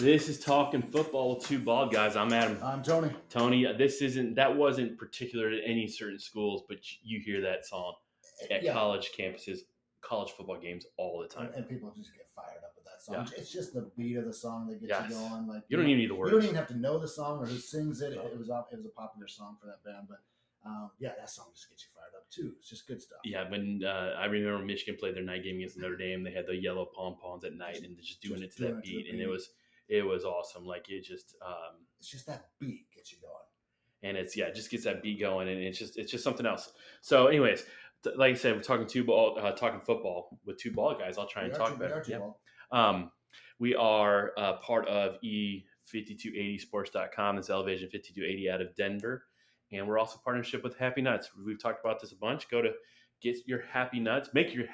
This is Talking Football with two bald guys. I'm Adam. I'm Tony. Tony, that wasn't particular to any certain schools, but you hear that song at college campuses, college football games all the time. And people just get fired up with that song. Yeah. It's just the beat of the song that gets you going. Like you don't even need the words. You don't even have to know the song or who sings it. No. It was a popular song for that band, but that song just gets you fired up too. It's just good stuff. Yeah, when I remember Michigan played their night game against Notre Dame, they had the yellow pom-poms at night and just doing it to that beat, and it was awesome. Like it's just that beat gets you going, and it just gets that beat going, and it's just something else. So, anyways, like I said, we're talking talking football with two ball guys. I'll try and talk better. We are part of E5280sports.com. It's Elevation 5280 out of Denver. And we're also partnership with Happy Nuts. We've talked about this a bunch. Go to get your Happy Nuts. Make your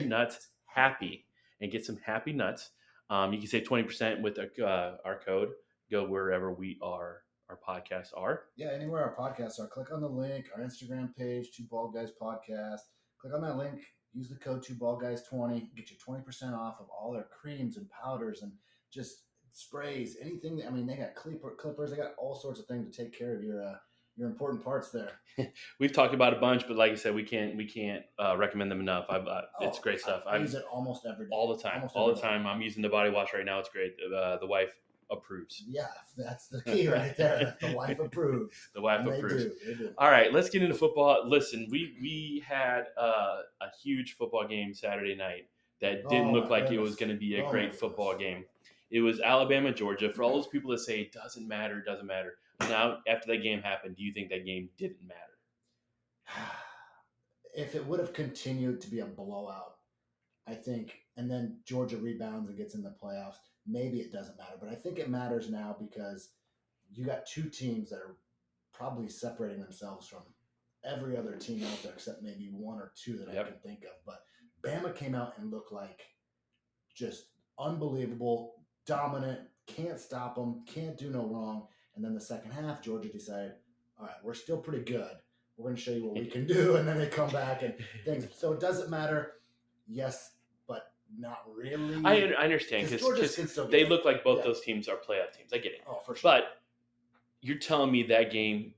nuts happy and get some Happy Nuts. You can save 20% with our code. Go wherever our podcasts are. Yeah, anywhere our podcasts are. Click on the link, our Instagram page, Two Bald Guys Podcast. Click on that link. Use the code 2BaldGuys20. Get you 20% off of all their creams and powders and just sprays. Anything. They got clippers. They got all sorts of things to take care of your important parts there. We've talked about a bunch, but like I said, we can't recommend them enough. It's great stuff. I use it almost every day. All the time. I'm using the body wash right now. It's great. The wife approves. Yeah, that's the key right there. The wife approves. The wife approves. They do. All right, let's get into football. Listen, we had a huge football game Saturday night that didn't look like it was going to be a great football game. It was Alabama, Georgia. For all those people that say it doesn't matter. Now, after that game happened, do you think that game didn't matter? If it would have continued to be a blowout, I think, and then Georgia rebounds and gets in the playoffs, maybe it doesn't matter. But I think it matters now because you got two teams that are probably separating themselves from every other team out there except maybe one or two that I can think of. But Bama came out and looked like just unbelievable, dominant, can't stop them, can't do no wrong. And then the second half, Georgia decided, all right, we're still pretty good. We're going to show you what we can do. And then they come back and things. So it doesn't matter. Yes, but not really. I understand because they look like both those teams are playoff teams. I get it. Oh, for sure. But you're telling me that game,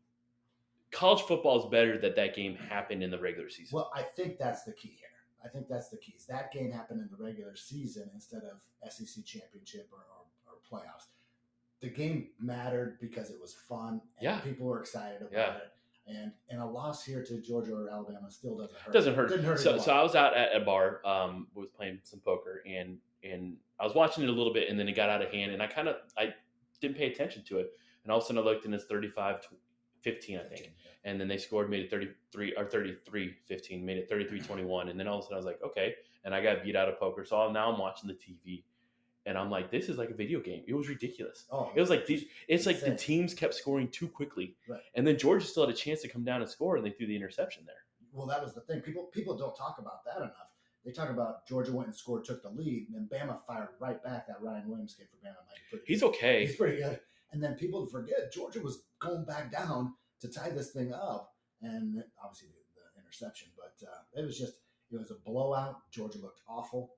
college football is better that game happened in the regular season. Well, I think that's the key here. That game happened in the regular season instead of SEC championship or playoffs. The game mattered because it was fun and people were excited about it. And a loss here to Georgia or Alabama still doesn't hurt. Didn't hurt. So I was out at a bar, was playing some poker, and I was watching it a little bit, and then it got out of hand, and I didn't pay attention to it, and all of a sudden I looked, and it's 35-15, I think, and then they scored, made it 33-15, made it 33-21, and then all of a sudden I was like, okay, and I got beat out of poker, so now I'm watching the TV. And I'm like, this is like a video game. It was ridiculous. It was like the teams kept scoring too quickly. Right. And then Georgia still had a chance to come down and score, and they threw the interception there. Well, that was the thing. People don't talk about that enough. They talk about Georgia went and scored, took the lead, and then Bama fired right back. That Ryan Williams kid for Bama. He's okay. He's pretty good. And then people forget Georgia was going back down to tie this thing up, and obviously the interception. But it was a blowout. Georgia looked awful.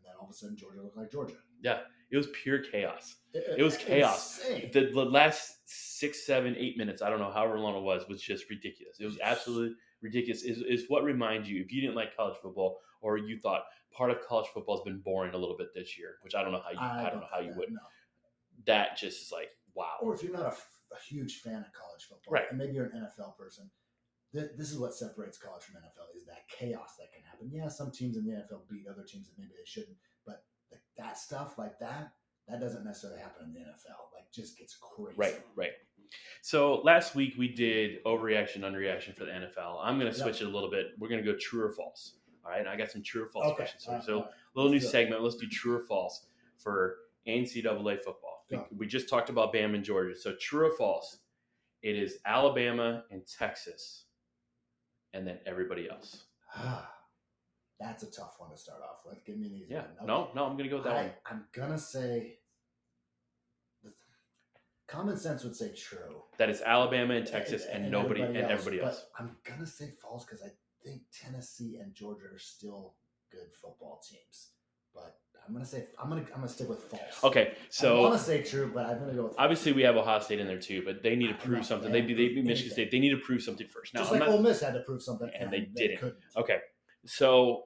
Then all of a sudden, Georgia looked like Georgia. Yeah, it was pure chaos. It was chaos. The last 6, 7, 8 minutes, I don't know, however long it was just ridiculous. It was absolutely ridiculous. Is what reminds you, if you didn't like college football or you thought part of college football has been boring a little bit this year, which I don't know how you would. No. That just is like, wow. Or if you're not a huge fan of college football, right, and maybe you're an NFL person, this is what separates college from NFL is that chaos that can happen. Yeah, some teams in the NFL beat other teams that maybe they shouldn't, but that stuff like that doesn't necessarily happen in the NFL. Like, just gets crazy. Right. So last week we did overreaction, underreaction for the NFL. I'm going to switch it a little bit. We're going to go true or false. All right, and I got some true or false questions. So a little new segment. Let's do true or false for NCAA football. We just talked about Bama and Georgia. So true or false, it is Alabama and Texas. And then everybody else. That's a tough one to start off with. Give me an easy one. Okay. No, I'm going to go with that one. I'm going to say, common sense would say true. That is Alabama and Texas and everybody else. But I'm going to say false because I think Tennessee and Georgia are still good football teams. but I'm gonna stick with false. Okay, I want so to say true, but I'm gonna go with false. obviously we have Ohio State in there too, but they need to No, prove something. they They haven't beat proved Michigan anything. State. They need to prove something first. Now, Just I'm like not, Ole Miss had to prove something, and they they didn't. couldn't. Okay, so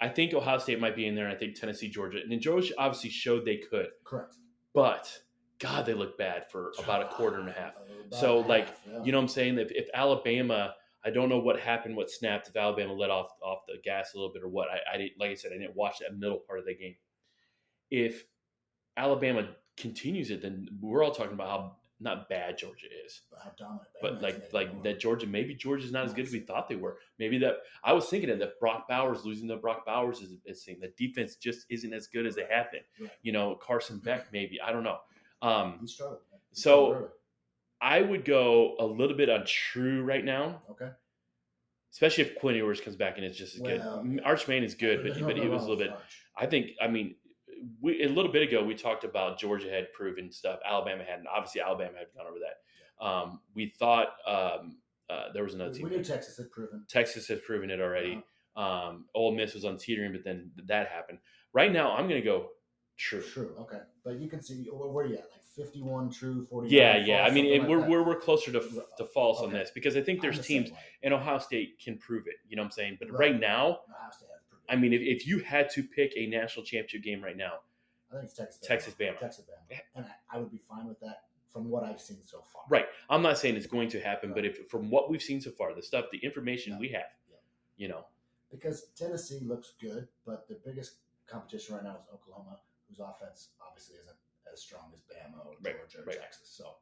I think Ohio State might be in there. And I think Tennessee, Georgia, and then Georgia obviously showed they could, Correct. but God, they look bad for about a quarter and a half. About So, half, like, yeah. you know what I'm saying? If Alabama, I don't know what happened, what snapped, if Alabama let off the gas a little bit or what. I didn't, like I said, I didn't watch that middle part of the game. If Alabama continues it, then we're all talking about how not bad Georgia is. how dominant. But Bama is like anymore. that maybe Georgia's not as good as we thought they were. Maybe that I was thinking of that Brock Bowers losing to Brock Bowers is saying the defense just isn't as good as they have been. Right. You know, Carson Beck maybe, I don't know. He struggled. So I would go a little bit on true right now. Okay. Especially if Quinn Ewers comes back and it's just as good. Arch Manning is good, but he was a little bit. I think. I mean, a little bit ago we talked about Georgia had proven stuff. Alabama hadn't. Obviously, Alabama had gone over that. Yeah. We thought there was another team. We knew Texas had proven. Texas had proven it already. Ole Miss was on teetering, but then that happened. Right now, I'm going to go true. True. Okay, but you can see where are you at? Like 51 true, 49. Yeah. False, I mean, like we're closer to false on Okay. this because I think there's teams, and Ohio State can prove it. You know what I'm saying? But right now, Ohio State has proven it. I mean, if you had to pick a national championship game right now, I think it's Texas. Texas, Bama. And I would be fine with that from what I've seen so far. Right. I'm not saying it's going to happen, but if from what we've seen so far, the information we have, you know. Because Tennessee looks good, but the biggest competition right now is Oklahoma, whose offense obviously isn't as strong as Bama or Georgia or Texas. So,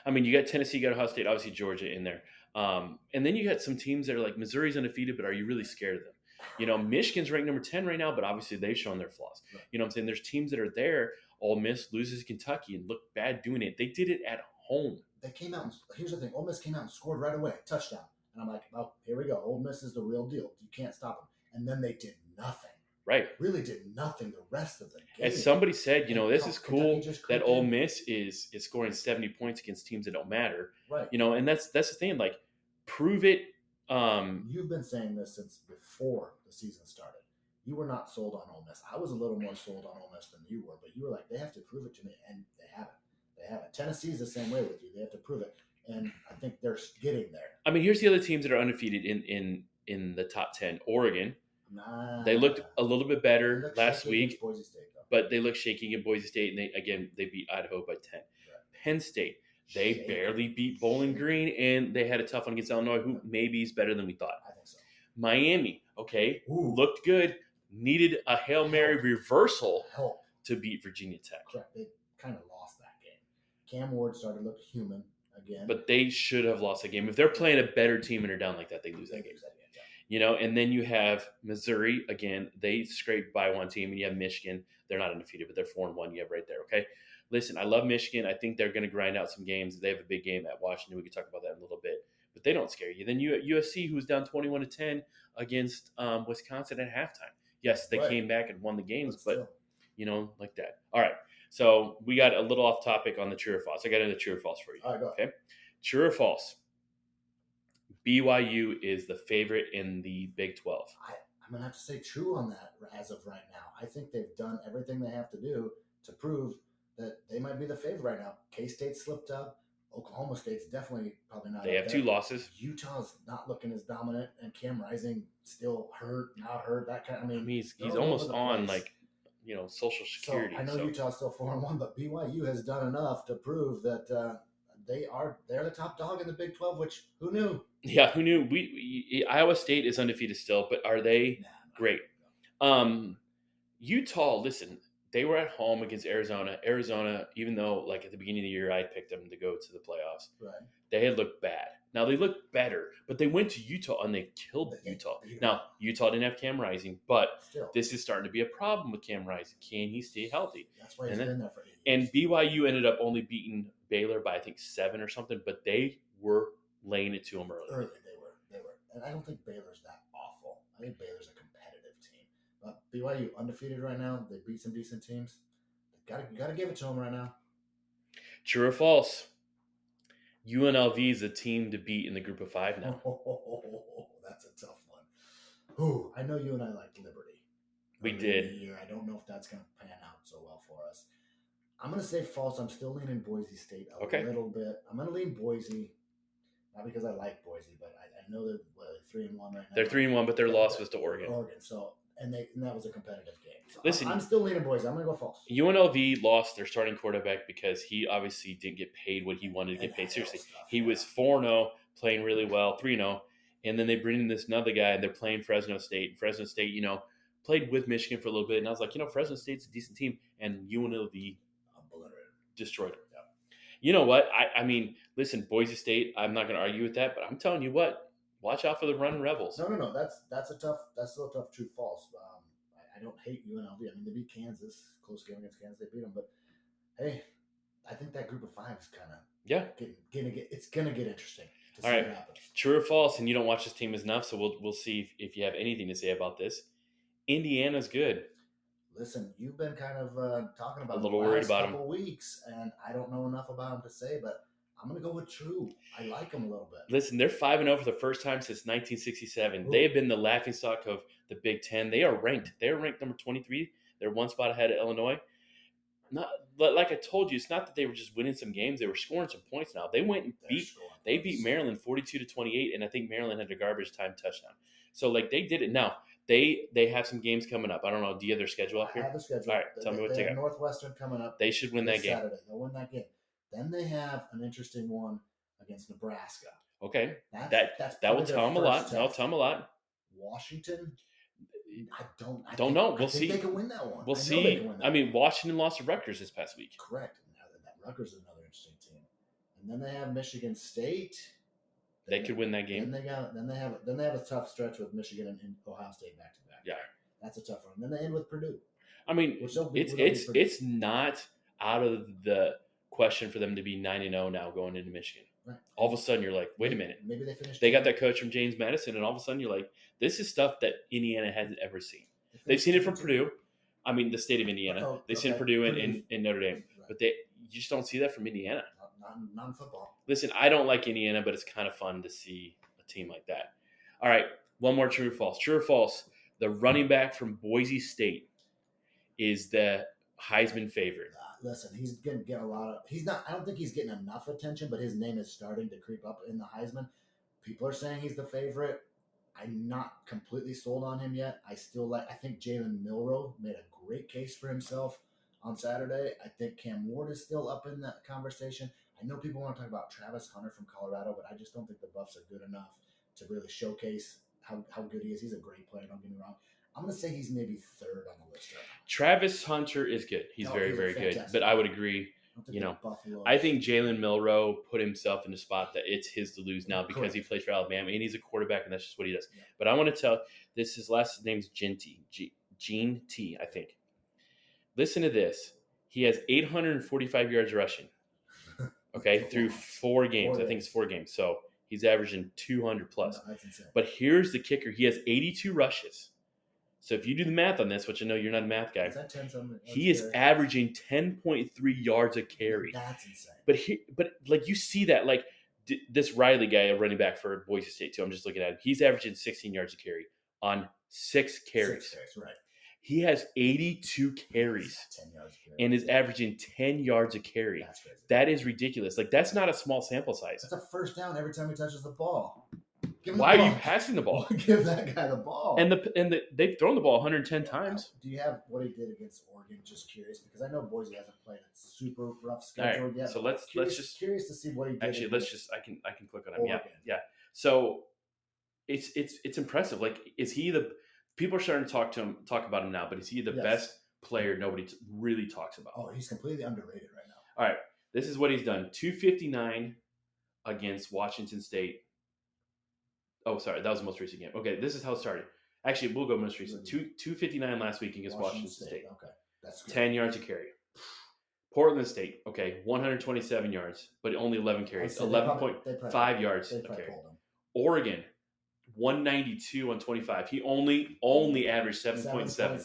I mean, you got Tennessee, you got Ohio State, obviously Georgia in there. And then you got some teams that are like Missouri's undefeated, but are you really scared of them? You know, Michigan's ranked number 10 right now, but obviously they've shown their flaws. Right. You know what I'm saying? There's teams that are there. Ole Miss loses Kentucky and looked bad doing it. They did it at home. They came out, and here's the thing. Ole Miss came out and scored right away, touchdown. And I'm like, oh, here we go. Ole Miss is the real deal. You can't stop them. And then they did nothing. Right. Really did nothing the rest of the game. As somebody said, you know, this is cool that Ole Miss is scoring 70 points against teams that don't matter. Right. You know, and that's the thing. Like, prove it. You've been saying this since before the season started. You were not sold on Ole Miss. I was a little more sold on Ole Miss than you were, but you were like, they have to prove it to me, and they haven't. They haven't. Tennessee's the same way with you. They have to prove it, and I think they're getting there. I mean, here's the other teams that are undefeated in the top 10. Oregon. They looked a little bit better last week, Boise State, but they looked shaky in Boise State, and they beat Idaho by 10. Right. Penn State, they barely beat Bowling Green, and they had a tough one against Illinois, who maybe is better than we thought. I think so. Miami, looked good, needed a Hail Mary reversal to beat Virginia Tech. Correct. They kind of lost that game. Cam Ward started to look human again. But they should have lost the game. If they're playing a better team and are down like that, they lose that game. You know, and then you have Missouri again. They scraped by one team, and you have Michigan. They're not undefeated, but they're 4-1. You have right there. Okay, listen, I love Michigan. I think they're going to grind out some games. They have a big game at Washington. We can talk about that in a little bit, but they don't scare you. Then you USC, who's down 21-10 against Wisconsin at halftime. Yes, they came back and won the games, but you know, like that. All right, so we got a little off topic on the true or false. I got into true or false for you. All right, go ahead. Okay, true or false? BYU is the favorite in the Big 12. I'm going to have to say true on that as of right now. I think they've done everything they have to do to prove that they might be the favorite right now. K-State slipped up. Oklahoma State's definitely probably not. They have 2 losses. Utah's not looking as dominant, and Cam Rising still hurt, not hurt. That kind. I mean, he's almost on like, you know, Social Security. So I know Utah's still 4-1, but BYU has done enough to prove that they're the top dog in the Big 12. Which who knew? Yeah, who knew? Iowa State is undefeated still, but are they great? Utah, listen, they were at home against Arizona. Arizona, even though like at the beginning of the year I picked them to go to the playoffs, they had looked bad. Now they looked better, but they went to Utah and they killed Utah. Now Utah didn't have Cam Rising, but this is starting to be a problem with Cam Rising. Can he stay healthy? That's why he's been there for 8 years. And BYU ended up only beating Baylor by I think 7 or something, but they were laying it to them early. They were, and I don't think Baylor's that awful. I think Baylor's a competitive team. But BYU undefeated right now. They beat some decent teams. You gotta give it to them right now. True or false? UNLV is a team to beat in the Group of 5 now. That's a tough one. Ooh, I know you and I like Liberty. We early did. in the year. I don't know if that's going to pan out so well for us. I'm going to say false. I'm still leaning Boise State a Okay. little bit. I'm going to lean Boise, not because I like Boise, but I know they're 3-1 right now. They're 3-1, but their loss was to Oregon. So and that was a competitive game. So Listen, I'm still leaning Boise. I'm going to go false. UNLV lost their starting quarterback because he obviously didn't get paid what he wanted to get paid. Seriously, he was 4-0, playing really well, 3-0, and then they bring in this another guy, and they're playing Fresno State. Fresno State, played with Michigan for a little bit, and I was like, Fresno State's a decent team, and UNLV destroyed them. Yeah. You know what? I mean, listen, Boise State, I'm not going to argue with that, but I'm telling you what, watch out for the Run Rebels. No. That's still a tough true false. I don't hate UNLV. I mean, they beat Kansas, close game against Kansas. They beat them, but hey, I think that group of 5 is kind of it's gonna get interesting to see what happens. True or false? And you don't watch this team enough, so we'll see if you have anything to say about this. Indiana's good. Listen, you've been kind of talking about a little worried about them a couple weeks, and I don't know enough about them to say, but I'm going to go with true. I like them a little bit. Listen, they're 5-0 for the first time since 1967. Ooh. They have been the laughingstock of the Big Ten. They are ranked. They are ranked number 23. They're one spot ahead of Illinois. Not like I told you, it's not that they were just winning some games. They were scoring some points now. They went and beat Maryland 42-28, and I think Maryland had a garbage time touchdown. So, they did it. Now, they have some games coming up. I don't know. Do you have their schedule up here? I have the schedule. All right, tell me what they got. Northwestern coming up. They should win that game. Saturday. They'll win that game. Then they have an interesting one against Nebraska. Okay. That will tell them a lot. That'll tell them a lot. Washington, I don't know. We'll see. They can win that one. We'll see. I mean, Washington lost to Rutgers this past week. Correct. That Rutgers is another interesting team. And then they have Michigan State. They could win that game. Then they have a tough stretch with Michigan and Ohio State back to back. Yeah, that's a tough one. Then they end with Purdue. I mean, it's not out of the question for them to be 9-0 now going into Michigan. Right. All of a sudden, you're like, wait a minute. Maybe they finished. They got that coach from James Madison, and all of a sudden, you're like, this is stuff that Indiana hasn't ever seen. They've seen it from Purdue. I mean, the state of Indiana. They've seen Purdue and Notre Dame, right. But you just don't see that from Indiana. Not in football. Listen, I don't like Indiana, but it's kind of fun to see a team like that. All right, one more true or false. True or false? The running back from Boise State is the Heisman favorite. Listen, he's going to get a lot of. He's not. I don't think he's getting enough attention, but his name is starting to creep up in the Heisman. People are saying he's the favorite. I'm not completely sold on him yet. I think Jalen Milroe made a great case for himself on Saturday. I think Cam Ward is still up in that conversation. I know people want to talk about Travis Hunter from Colorado, but I just don't think the Buffs are good enough to really showcase how good he is. He's a great player, don't get me wrong. I'm going to say he's maybe third on the list right now. Travis Hunter is good. He's very, very good. But I would agree. I think Jalen Milroe put himself in a spot that it's his to lose now because he plays for Alabama, and he's a quarterback, and that's just what he does. Yeah. But I want to tell his last name's Gene T, I think. Listen to this. He has 845 yards rushing. Okay, through 4 games. I think it's 4 games. So he's averaging 200 plus. No, that's insane. But here's the kicker. He has 82 rushes. So if you do the math on this, which I know you're not a math guy, he is averaging 10.3 yards a carry. That's insane. But you see that, this Riley guy, a running back for Boise State too, I'm just looking at him. He's averaging 16 yards a carry on 6 carries. 6 carries, right. He has 82 carries 10 yards a carry. and is averaging 10 yards a carry. That's crazy. That is ridiculous. That's not a small sample size. That's a first down every time he touches the ball. Why are you passing the ball? Give that guy the ball. And they've thrown the ball 110 times. Do you have what he did against Oregon? Just curious because I know Boise hasn't played a super rough schedule yet. So let's just curious to see what he did. Actually, I can click on him. Yeah. So it's impressive. Is he the people are starting to talk about him now? But is he the best player nobody really talks about? Oh, he's completely underrated right now. All right, this is what he's done: 259 against Washington State. Oh, sorry, that was the most recent game. Okay, this is how it started. Actually, we'll go most recent. 259 last week against Washington State. Okay, that's good. 10 yards a carry. Portland State, 127 yards, but only 11 carries. 11.5 yards a carry. Oregon, 192 on 25. He only averaged 7.7. 7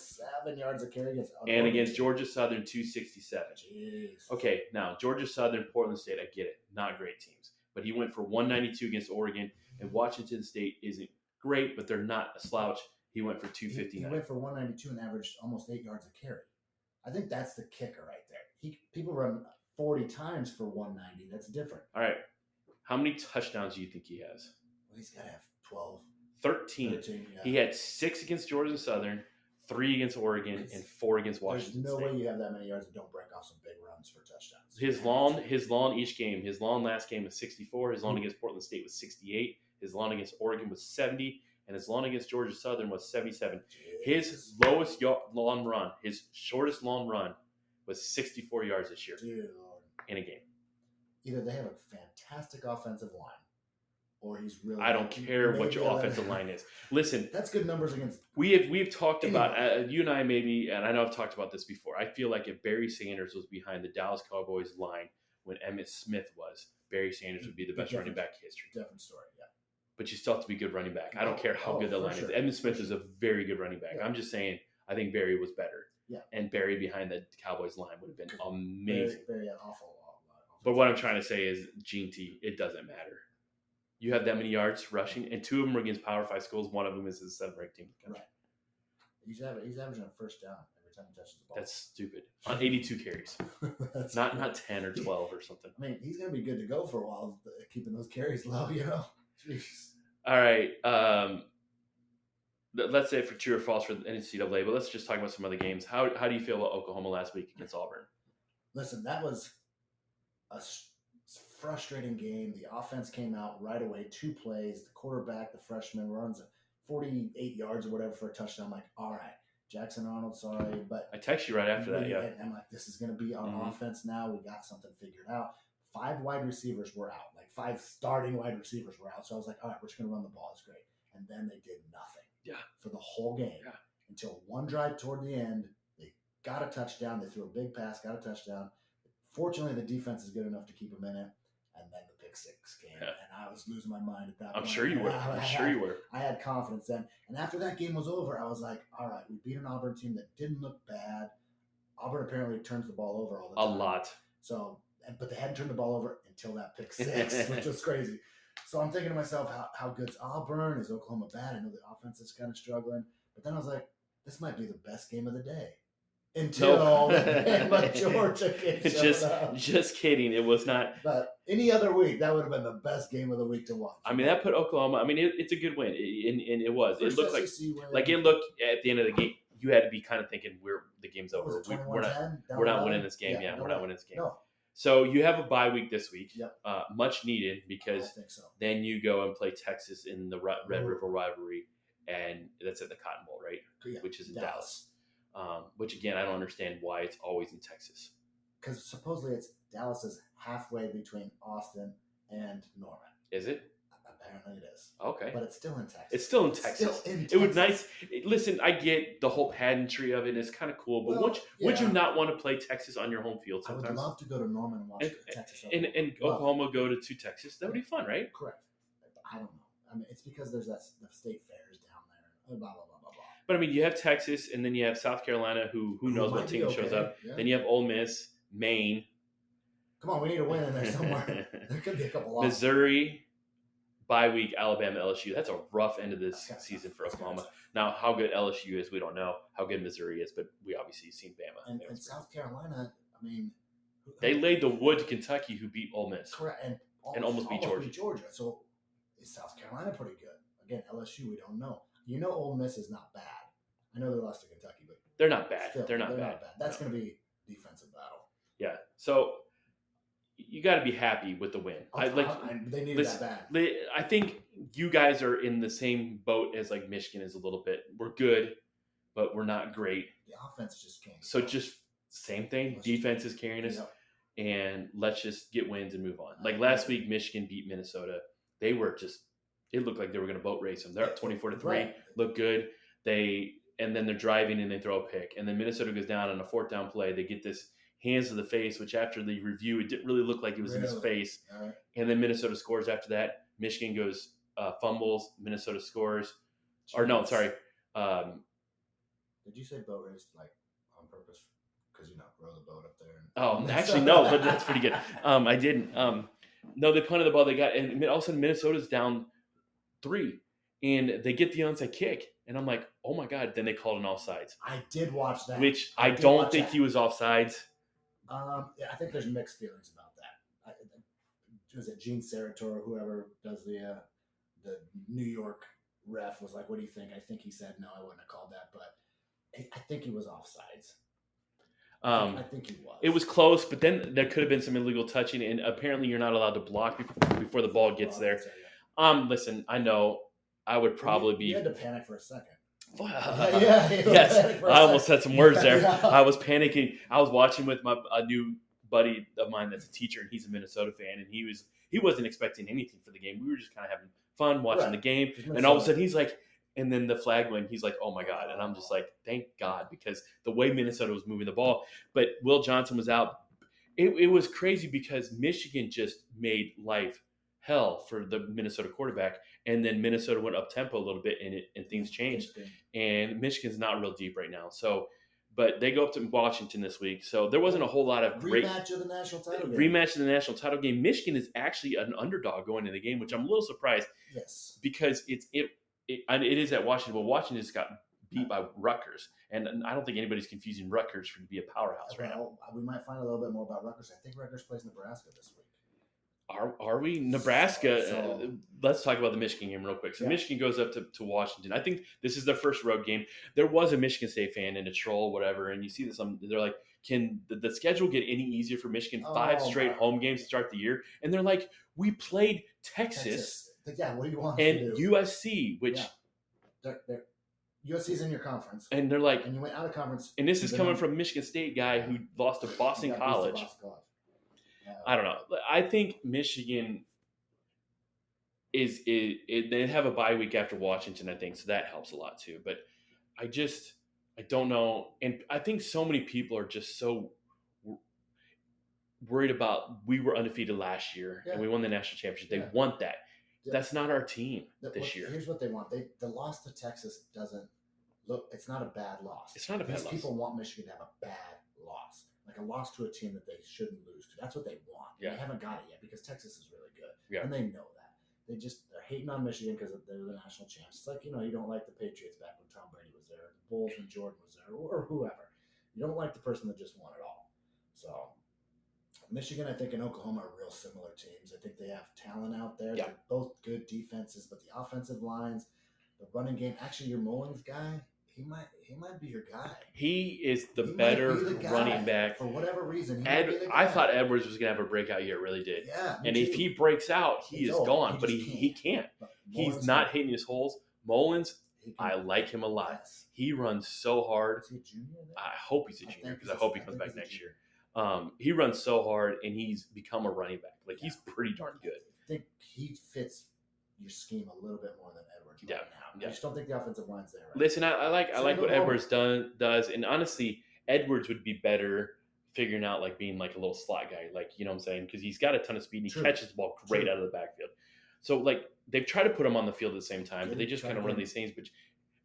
yards a carry against Georgia Southern, 267. Jeez. Okay, now Georgia Southern, Portland State, I get it. Not great teams. But he went for 192 against Oregon. And Washington State isn't great, but they're not a slouch. He went for He 259. went for 192 and averaged almost 8 yards a carry. I think that's the kicker right there. People run 40 times for 190. That's different. All right. How many touchdowns do you think he has? Well, he's got to have 12. 13. Yeah. He had 6 against Georgia Southern, 3 against Oregon, and 4 against Washington There's no State. way you have that many yards and don't break off some big runs for touchdowns. His long each game. His long last game was 64. His long against Portland State was 68. His long against Oregon was 70. And his long against Georgia Southern was 77. His lowest long run, his shortest long run, was 64 yards this year in a game. Either they have a fantastic offensive line, or he's really. I don't care what your offensive line is. Listen, that's good numbers against. We've talked about you and I maybe, and I know I've talked about this before. I feel like if Barry Sanders was behind the Dallas Cowboys line when Emmitt Smith was, Barry Sanders would be the best running back in history. Different story, yeah. But you still have to be a good running back. I don't care how good the line is. Emmitt Smith is a very good running back. Yeah. I'm just saying, I think Barry was better. Yeah. And Barry behind the Cowboys line would have been amazing. Barry had awful. But what I'm trying to say is, Gene T, it doesn't matter. You have that many yards rushing, and 2 of them are against Power 5 schools. One of them is the 7th-ranked team. Right. He's averaging a first down every time he touches the ball. That's stupid. On 82 carries. not 10 or 12 or something. I mean, he's going to be good to go for a while, keeping those carries low, Jeez. All right. Let's say for true or false for the NCAA, but let's just talk about some other games. How do you feel about Oklahoma last week against Auburn? Listen, that was a frustrating game. The offense came out right away, 2 plays. The quarterback, the freshman, runs 48 yards or whatever for a touchdown. I'm like, all right, Jackson Arnold, sorry. But I text you right after that, yeah. And I'm like, this is going to be our offense now. We got something figured out. 5 wide receivers were out. Like 5 starting wide receivers were out. So I was like, all right, we're just going to run the ball. It's great. And then they did nothing for the whole game until one drive toward the end. They got a touchdown. They threw a big pass, got a touchdown. Fortunately, the defense is good enough to keep them in it. And then the pick 6 came, and I was losing my mind at that point. I'm sure you were. I had confidence then. And after that game was over, I was like, all right, we beat an Auburn team that didn't look bad. Auburn apparently turns the ball over all the time. A lot. So, but they hadn't turned the ball over until that pick 6, which was crazy. So I'm thinking to myself, how good's Auburn? Is Oklahoma bad? I know the offense is kind of struggling. But then I was like, this might be the best game of the day. Until Georgia just kidding. It was not. But any other week, that would have been the best game of the week to watch. I mean, that put Oklahoma. I mean, it's a good win, and it was. It looked like it looked at the end of the game. You had to be kind of thinking, the game's over. We're not winning this game. Yeah, we're not winning this game. No. So you have a bye week this week, yep. Much needed because then you go and play Texas in the Red River rivalry, and that's at the Cotton Bowl, right? Yeah. Which is in Dallas. Which again, I don't understand why it's always in Texas. Because supposedly Dallas is halfway between Austin and Norman. Is it? Apparently it is. Okay. But it's still in Texas. It's still in Texas. It would nice. Listen, I get the whole pageantry of it. It's kind of cool. But would you not want to play Texas on your home field sometimes? I would love to go to Norman and watch Texas. And Oklahoma go to Texas. That would be fun, right? Correct. I don't know. I mean, it's because there's the state fairs down there. Blah, blah, blah, blah, blah. But I mean, you have Texas, and then you have South Carolina, who knows what team shows up. Yeah. Then you have Ole Miss, Maine. Come on, we need a win in there somewhere. There could be a couple losses. Missouri, bye week, Alabama, LSU. That's a rough end of this season for Oklahoma. Now, how good LSU is, we don't know. How good Missouri is, but we obviously seen Bama. And South Carolina, I mean, they laid the wood to Kentucky, who beat Ole Miss. Correct, and almost beat Georgia. So is South Carolina pretty good? Again, LSU, we don't know. You know, Ole Miss is not bad. I know they lost to Kentucky, but they're not bad. Still, they're not bad. That's going to be defensive battle. Yeah. So you got to be happy with the win. They needed that bad. I think you guys are in the same boat as like Michigan is a little bit. We're good, but we're not great. The offense just came. So just same thing. Defense is carrying us, and let's just get wins and move on. Like last week, Michigan beat Minnesota. They were just. It looked like they were going to boat race them. They're up 24-3. Right. Look good. And then they're driving and they throw a pick. And then Minnesota goes down on a 4th down play. They get this hands to the face, which after the review, it didn't really look like it was in his face. Right. And then Minnesota scores after that. Michigan goes fumbles. Minnesota scores. Jeez. Or no, sorry. Did you say boat race like on purpose? Because row the boat up there. Actually no, but that's pretty good. I didn't. No, they punted the ball. They got, and all of a sudden Minnesota's down 3, and they get the onside kick. And I'm like, oh my God. Then they called an offsides, I did watch that. which I did don't watch think that. he was offsides. Yeah, I think there's mixed feelings about that. Was it Gene Sarator or whoever does the New York ref was like, "What do you think?" I think he said, "No, I wouldn't have called that," but I think he was offsides. I think he was. It was close, but then there could have been some illegal touching, and apparently you're not allowed to block before the ball gets there. Listen, I know I would probably be. You had to panic for a second. Yes, I almost said some words there. I was panicking. I was watching with a new buddy of mine that's a teacher, and he's a Minnesota fan, and he wasn't expecting anything for the game. We were just kind of having fun watching the game, and all of a sudden he's like, and then the flag went. He's like, "Oh my God!" And I'm just like, "Thank God," because the way Minnesota was moving the ball. But Will Johnson was out. It was crazy because Michigan just made life hell for the Minnesota quarterback, and then Minnesota went up tempo a little bit, and things changed. And Michigan's not real deep right now, so. But they go up to Washington this week, so there wasn't a whole lot of great rematch of the national title game. Rematch of the national title game. Michigan is actually an underdog going into the game, which I'm a little surprised. Yes, because it is at Washington, but Washington just got beat by Rutgers, and I don't think anybody's confusing Rutgers for to be a powerhouse right now. We might find a little bit more about Rutgers. I think Rutgers plays Nebraska this week. Are we? Nebraska. Let's talk about the Michigan game real quick. So Michigan goes up to Washington. I think this is their first road game. There was a Michigan State fan and a troll, whatever, and you see this. They're like, can the schedule get any easier for Michigan? 5 straight home games to start the year, and they're like, we played Texas. Yeah, what do you want? And USC, which they're USC's in your conference, and they're like, and you went out of conference. And this is coming from Michigan State guy who lost to Boston College. I don't know. I think Michigan is they have a bye week after Washington, I think, so that helps a lot too. But I don't know, and I think so many people are just so worried about we were undefeated last year and we won the national championship. They want that. That's not our team this year. Here's what they want. The loss to Texas doesn't look. It's not a bad loss. It's not a bad loss. People want Michigan to have a bad loss, like a loss to a team that they shouldn't lose to. That's what they want. They haven't got it yet because Texas is really good, and they know that. They're hating on Michigan because they're the national champs. It's like, you don't like the Patriots back when Tom Brady was there, the Bulls when Jordan was there, or whoever. You don't like the person that just won it all. So Michigan, I think, and Oklahoma are real similar teams. I think they have talent out there. They're both good defenses, but the offensive lines, the running game. Actually, your Mullins guy, he might be your guy. He is the better running back for whatever reason. I thought Edwards was going to have a breakout year. Really did. Yeah. And if he breaks out, he is gone. But he can't. He's not hitting his holes. Mullins, I like him a lot. Yes. He runs so hard. Is he a junior? I hope he's a junior because I hope he comes back next year. He runs so hard, and he's become a running back. Like, he's pretty darn good. I think he fits your scheme a little bit more than Edwards right now. I just don't think the offensive line's there. Right? Listen, I like what Edwards does, and honestly, Edwards would be better figuring out like being like a little slot guy, like, you know what I'm saying? Because he's got a ton of speed, and he catches the ball great out of the backfield. So, like, they've tried to put him on the field at the same time, but they just kind of run these things. But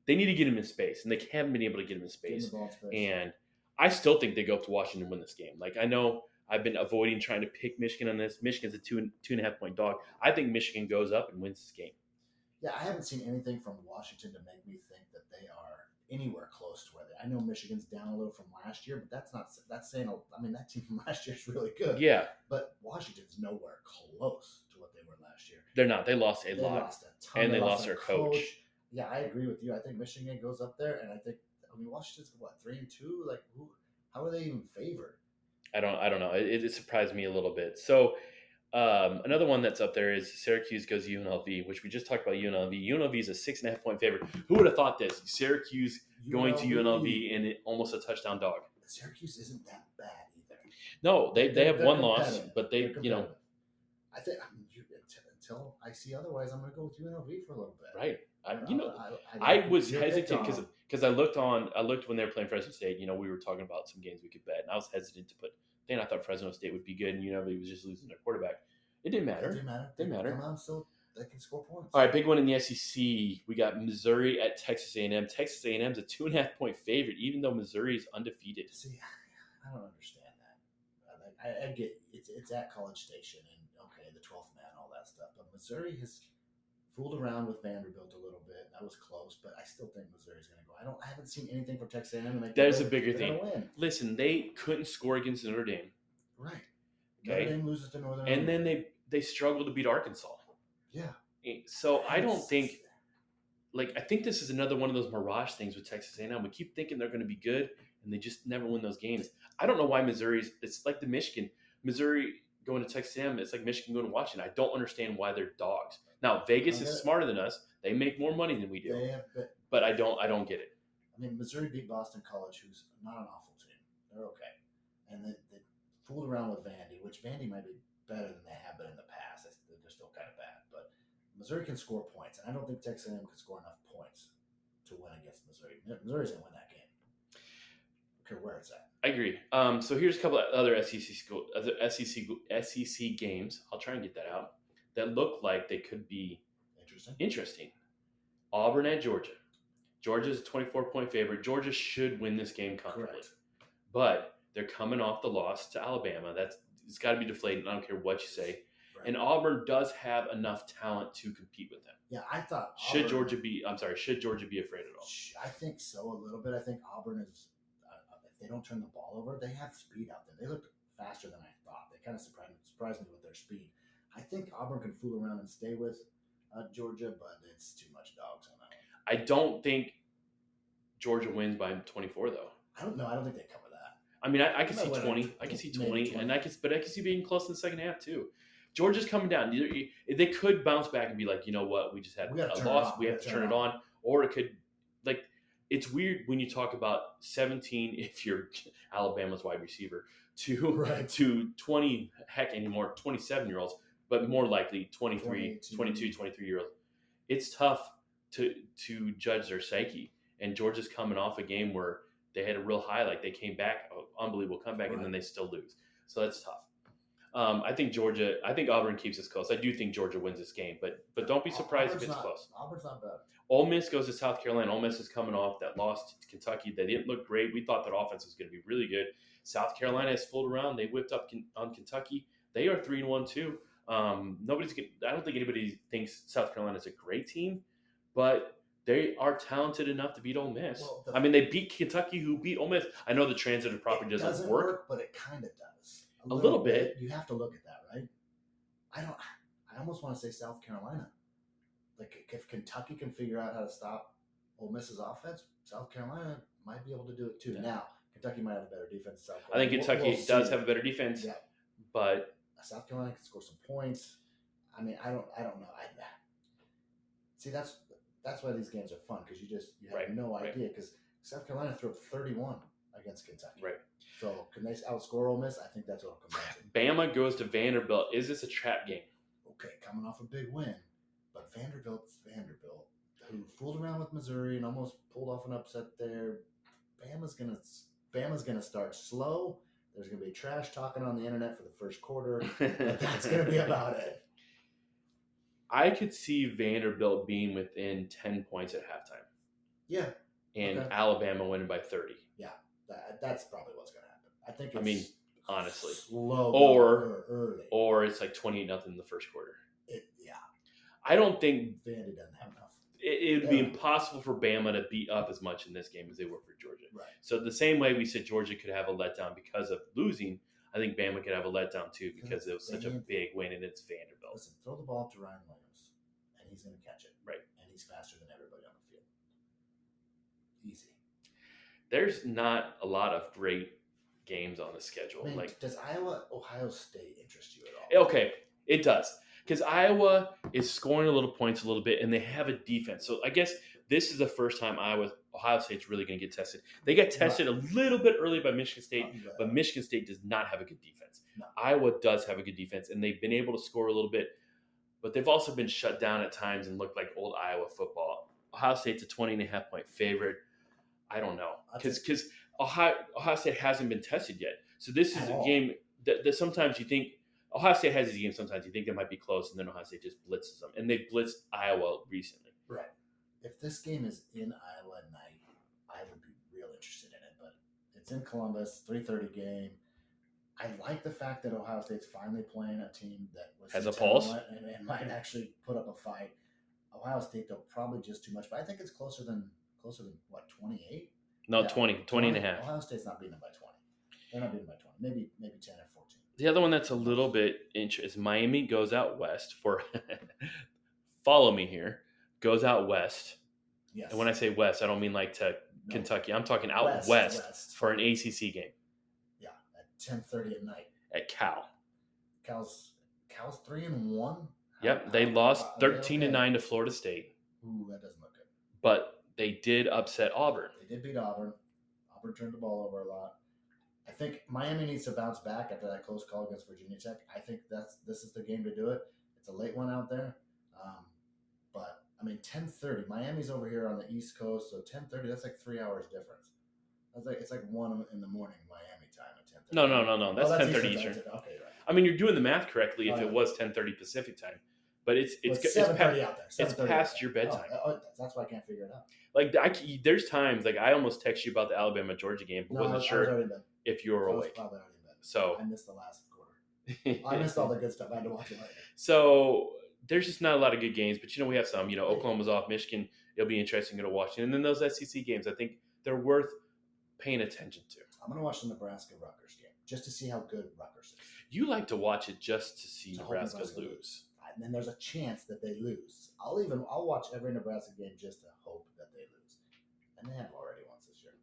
they need to get him in space, and they haven't been able to get him in space. And I still think they go up to Washington and win this game. Like, I know I've been avoiding trying to pick Michigan on this. Michigan's a 2.5 point dog. I think Michigan goes up and wins this game. Yeah, I haven't seen anything from Washington to make me think that they are anywhere close to where they. I know Michigan's down a little from last year, but that's saying. I mean, that team from last year is really good. Yeah, but Washington's nowhere close to what they were last year. They're not. They lost a lot. Lost a ton. And they lost their coach. Yeah, I agree with you. I think Michigan goes up there, and I mean, Washington's what, 3-2? Like, how are they even favored? I don't know. It surprised me a little bit. So another one that's up there is Syracuse goes to UNLV, which we just talked about UNLV. UNLV is a 6.5 point favorite. Who would have thought this? Syracuse going to UNLV and almost a touchdown dog. Syracuse isn't that bad either. No, they have one loss, but they, I think until I see otherwise, I'm going to go with UNLV for a little bit. Right. I was hesitant because I looked when they were playing Fresno State. We were talking about some games we could bet, and I was hesitant to put. Then I thought Fresno State would be good, and UNLV was just losing their quarterback. It didn't matter. It didn't matter. Come on, so they can score points. All right, big one in the SEC. We got Missouri at Texas A&M. Texas A&M is a 2.5 point favorite, even though Missouri is undefeated. See, I don't understand that. I get it's at College Station, and okay, the 12th man, all that stuff, but Missouri has. fooled around with Vanderbilt a little bit. That was close, but I still think Missouri's going to go. I haven't seen anything from Texas A&M to make There's a bigger they're thing. going to win. Listen, they couldn't score against Notre Dame. Right. Okay. Notre Dame loses to Northern. And then they struggled to beat Arkansas. Yeah. So I don't think, I think this is another one of those mirage things with Texas A&M. We keep thinking they're going to be good, and they just never win those games. I don't know why it's like the Missouri going to Texas A&M. It's like Michigan going to Washington. I don't understand why they're dogs. Now Vegas is smarter than us. They make more money than we do. But I don't get it. I mean, Missouri beat Boston College, who's not an awful team. They're okay, and they fooled around with Vandy, which Vandy might be better than they have been in the past. They're still kind of bad, but Missouri can score points, and I don't think Texas A&M can score enough points to win against Missouri. Missouri's going to win that game. Okay, where it's at. I agree. So here's a couple of other SEC games. I'll try and get that out. That look like they could be interesting. Auburn at Georgia. Georgia's a 24-point favorite. Georgia should win this game comfortably. Correct. But they're coming off the loss to Alabama. It's got to be deflating. I don't care what you say. Right. And Auburn does have enough talent to compete with them. Yeah, I thought Should Georgia be afraid at all? I think so, a little bit. I think Auburn is, if they don't turn the ball over, they have speed out there. They look faster than I thought. They kind of surprised me with their speed. I think Auburn can fool around and stay with Georgia, but it's too much dogs on that one. I don't think Georgia wins by 24, though. I don't think they cover that. I mean, I can see 20. I can see 20, and I can see being close in the second half too. Georgia's coming down. They could bounce back and be like, you know what, we just had a loss. We have to turn it on. Or it could, it's weird when you talk about 17 if you're Alabama's wide receiver to 20, heck anymore, 27-year-olds, but more likely 23, 22, 23-year-olds. It's tough to judge their psyche. And Georgia's coming off a game where they had a real high, they came back, unbelievable comeback, and then they still lose. So that's tough. I think Auburn keeps this close. I do think Georgia wins this game, but don't be surprised if it's close. Auburn's not bad. Ole Miss goes to South Carolina. Ole Miss is coming off that loss to Kentucky. They didn't look great. We thought that offense was going to be really good. South Carolina has fooled around. They whipped up on Kentucky. They are 3-1 too. I don't think anybody thinks South Carolina is a great team, but they are talented enough to beat Ole Miss. Well, they beat Kentucky, who beat Ole Miss. I know the transitive property doesn't work, but it kind of does. A little bit. You have to look at that, right? I almost want to say South Carolina. If Kentucky can figure out how to stop Ole Miss's offense, South Carolina might be able to do it too. Yeah. Now, Kentucky might have a better defense. South Carolina. I think Kentucky does have a better defense, but South Carolina can score some points. I don't know. See, that's why these games are fun, because you have no idea, because South Carolina threw 31 against Kentucky. Right. So can they outscore Ole Miss? I think that's what it'll come down to. Bama goes to Vanderbilt. Is this a trap game? Okay, coming off a big win, but Vanderbilt, who fooled around with Missouri and almost pulled off an upset there. Bama's gonna start slow. There's gonna be trash talking on the internet for the first quarter. But that's gonna be about it. I could see Vanderbilt being within 10 points at halftime. Yeah. And Alabama winning by 30. Yeah, that's probably what's going to happen. I think honestly. Slow or early. Or it's 28-0 in the first quarter. Yeah. I don't think Vandy doesn't have enough. It would be impossible for Bama to beat up as much in this game as they were for Georgia. Right. So the same way we said Georgia could have a letdown because of losing, I think Bama could have a letdown too because it was such a big win and it's Vanderbilt. Listen, throw the ball to Ryan Williams, and he's going to catch it. Right. And he's faster than everybody on the field. Easy. There's not a lot of great games on the schedule. Does Ohio State interest you at all? Okay, it does. Because Iowa is scoring a little points a little bit, and they have a defense. So I guess this is the first time Ohio State's really going to get tested. They got tested a little bit early by Michigan State, but Michigan State does not have a good defense. No. Iowa does have a good defense, and they've been able to score a little bit, but they've also been shut down at times and looked like old Iowa football. Ohio State's a 20.5-point favorite. I don't know. Because Ohio State hasn't been tested yet. So this is a game that sometimes you think Ohio State has these games. Sometimes you think they might be close, and then Ohio State just blitzes them. And they blitzed Iowa recently. Right. If this game is in Iowa at night, I would be real interested in it. But it's in Columbus, 3:30 game. I like the fact that Ohio State's finally playing a team that has a pulse and might actually put up a fight. Ohio State, though, probably just too much. But I think it's closer than what, 28? No, Yeah, 20 and a half. Ohio State's not beating them by 20. They're not beating them by 20. Maybe 10 or 14. The other one that's a little bit interesting is Miami goes out west for follow me here, goes out west. Yes. And when I say west, I don't mean like to Kentucky. I'm talking out west for an ACC game. Yeah, at 10:30 at night. At Cal. Cal's 3-1. Yep, they lost 13-9 to Florida State. Ooh, that doesn't look good. But they did upset Auburn. They did beat Auburn. Auburn turned the ball over a lot. I think Miami needs to bounce back after that close call against Virginia Tech. I think this is the game to do it. It's a late one out there. But, 10:30. Miami's over here on the East Coast, so 10:30, that's like 3 hours difference. It's like 1 in the morning Miami time at 10:30. No. That's 10:30 Eastern. Okay, right. You're doing the math correctly if it was 10:30 Pacific time. But it's 7:30 out there. It's past your bedtime. That's why I can't figure it out. Like there's times like I almost text you about the Alabama Georgia game, but wasn't sure if you were awake. Probably already in bed. So I missed the last quarter. I missed all the good stuff. I had to watch it later. So there's just not a lot of good games, but we have some. Oklahoma's off, Michigan. It'll be interesting to watch, and then those SEC games, I think they're worth paying attention to. I'm gonna watch the Nebraska-Rutgers game just to see how good Rutgers is. You like to watch it just to see Nebraska lose. And then there's a chance that they lose. I'll watch every Nebraska game just to hope that they lose. And they have already once this year.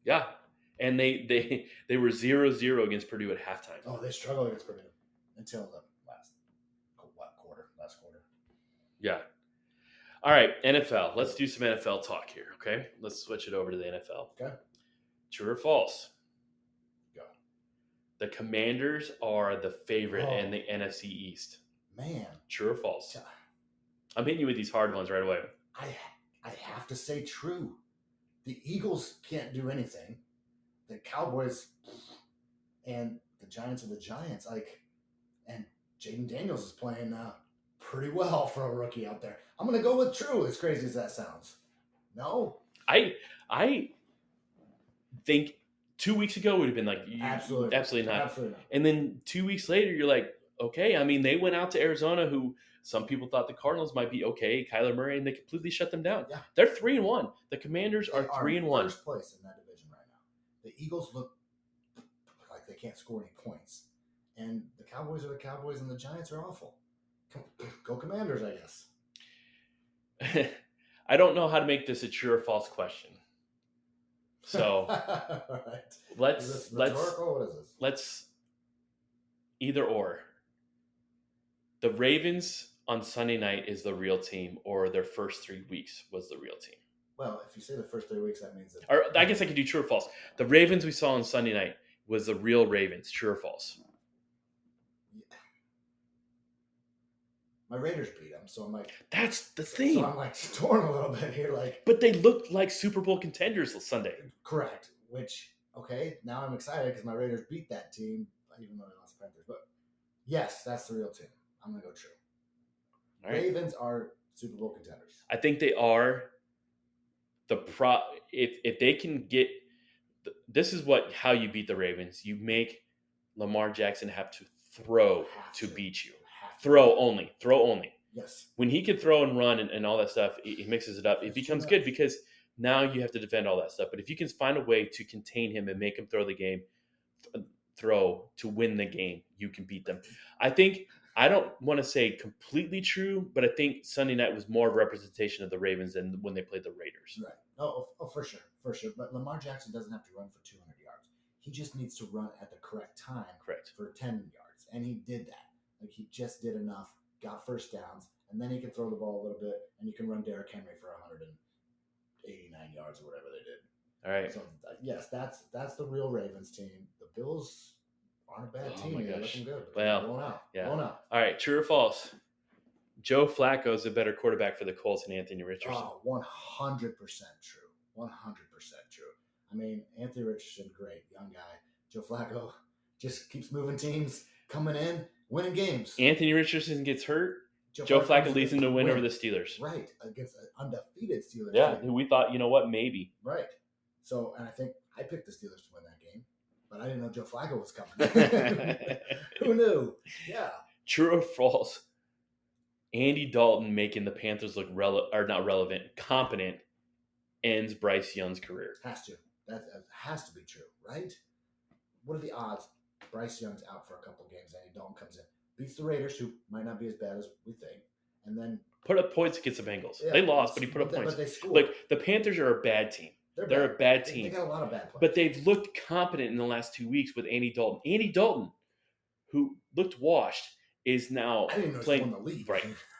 Yeah. And they were 0-0 against Purdue at halftime. Oh, they struggled against Purdue until the last quarter. Yeah. All right, NFL. Let's do some NFL talk here, okay? Let's switch it over to the NFL. Okay. True or false? Go. The Commanders are the favorite in the NFC East. Man. True or false? I'm hitting you with these hard ones right away. I have to say true. The Eagles can't do anything. The Cowboys and the Giants are the Giants. And Jaden Daniels is playing pretty well for a rookie out there. I'm going to go with true, as crazy as that sounds. No? I think 2 weeks ago would have been like, absolutely not. Absolutely not. And then 2 weeks later, you're like, okay. They went out to Arizona, who some people thought the Cardinals might be okay, Kyler Murray, and they completely shut them down. Yeah. They're 3-1. The Commanders are 3-1. First place in that division right now. The Eagles look like they can't score any points. And the Cowboys are the Cowboys, and the Giants are awful. Go Commanders, I guess. I don't know how to make this a true or false question. So right. let's Is this rhetorical? What is this? Let's either or. The Ravens on Sunday night is the real team, or their first 3 weeks was the real team. Well, if you say the first 3 weeks, that means that. Or I guess I could do true or false. The Ravens we saw on Sunday night was the real Ravens. True or false? Yeah. My Raiders beat them, so I'm like. That's the thing. So I'm like torn a little bit here, like. But they looked like Super Bowl contenders Sunday. Correct. Which, okay, now I'm excited because my Raiders beat that team, even though they lost the Panthers. But yes, that's the real team. I'm gonna go true. All right. Ravens are Super Bowl contenders. I think they are. If they can get, this is how you beat the Ravens. You make Lamar Jackson have to throw to beat you. Throw only. Yes. When he can throw and run and all that stuff, he mixes it up. It becomes good because now you have to defend all that stuff. But if you can find a way to contain him and make him throw to win the game, you can beat them. I don't want to say completely true, but I think Sunday night was more of a representation of the Ravens than when they played the Raiders. Right. Oh, for sure. But Lamar Jackson doesn't have to run for 200 yards. He just needs to run at the correct time. Correct. For 10 yards. And he did that. Like, he just did enough, got first downs, and then he can throw the ball a little bit, and you can run Derrick Henry for 189 yards or whatever they did. All right. So, yes, that's the real Ravens team. The Bills aren't a bad team. They're looking good. Well, going out. Yeah. Going out. All right, true or false? Joe Flacco is a better quarterback for the Colts than Anthony Richardson. 100% true. 100% true. Anthony Richardson, great, young guy. Joe Flacco just keeps moving teams, coming in, winning games. Anthony Richardson gets hurt. Joe Flacco leads them to win over the Steelers. Right, against an undefeated Steelers. Yeah, team. we thought, maybe. Right. So, and I think I picked the Steelers to win that game, but I didn't know Joe Flacco was coming. Who knew? Yeah. True or false? Andy Dalton making the Panthers look not relevant, competent, ends Bryce Young's career. Has to. That has to be true, right? What are the odds? Bryce Young's out for a couple games. Andy Dalton comes in, beats the Raiders, who might not be as bad as we think, and then put up points against the Bengals. Yeah, they lost, but he put up points. But they scored. Like the Panthers are a bad team. They're a bad team. They got a lot of bad players. But they've looked competent in the last 2 weeks with Andy Dalton. Andy Dalton, who looked washed, is now I didn't even know playing he won the league.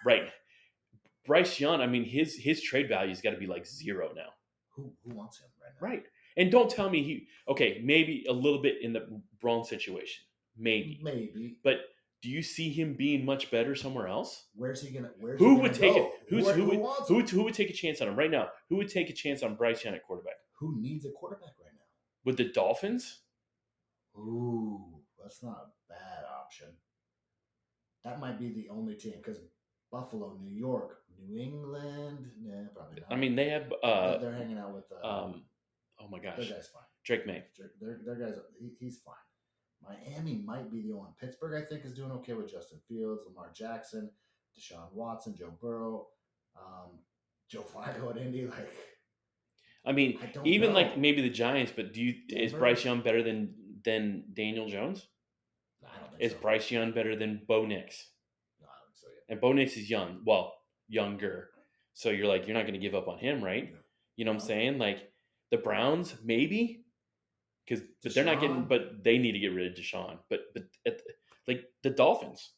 Right. Bryce Young, I mean, his trade value's got to be like 0 now. Who wants him right now? Right. And don't tell me maybe a little bit in the Braun situation. Maybe. But do you see him being much better somewhere else? Where's he gonna? Who would take it? Who would take a chance on him right now? Who would take a chance on Bryce Young at quarterback? Who needs a quarterback right now? With the Dolphins? Ooh, that's not a bad option. That might be the only team because Buffalo, New York, New England. Nah, probably not. I mean, they have. They're hanging out with. Oh my gosh. Their guy's fine. Drake May. Their guy's he's fine. Miami might be the one. Pittsburgh, I think, is doing okay with Justin Fields, Lamar Jackson, Deshaun Watson, Joe Burrow, Joe Flacco at Indy. Like, I mean, even like maybe the Giants. But is Bryce Young better than Daniel Jones? No, I don't think Is so. Bryce Young better than Bo Nix? No, I don't think so yet. And Bo Nix is young. Well, younger. So you're not going to give up on him, right? No. You know what I'm saying? Like the Browns, maybe, but they're not getting. But they need to get rid of Deshaun. But like the Dolphins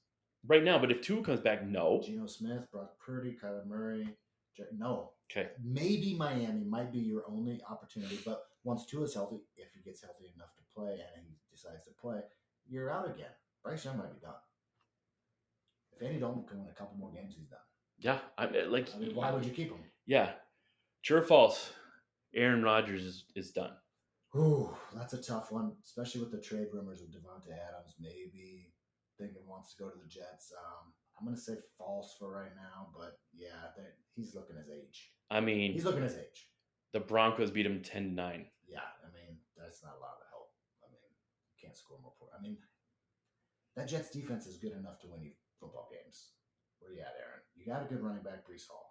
right now. But if Tua comes back, no. Geno Smith, Brock Purdy, Kyler Murray, no. Okay. Maybe Miami might be your only opportunity, but once Tua is healthy, if he gets healthy enough to play and he decides to play, you're out again. Bryce Young might be done. If Andy Dalton can win a couple more games, he's done. Yeah, I mean, why would you keep him? Yeah, true or false? Aaron Rodgers is done. Ooh, that's a tough one, especially with the trade rumors of Devontae Adams maybe thinking wants to go to the Jets. I'm going to say false for right now, but yeah, he's looking his age. I mean, he's looking his age. The Broncos beat him 10-9. Yeah, I mean, that's not a lot of help. I mean, you can't score more points. I mean, that Jets defense is good enough to win you football games. Where you at, Aaron? You got a good running back, Breece Hall.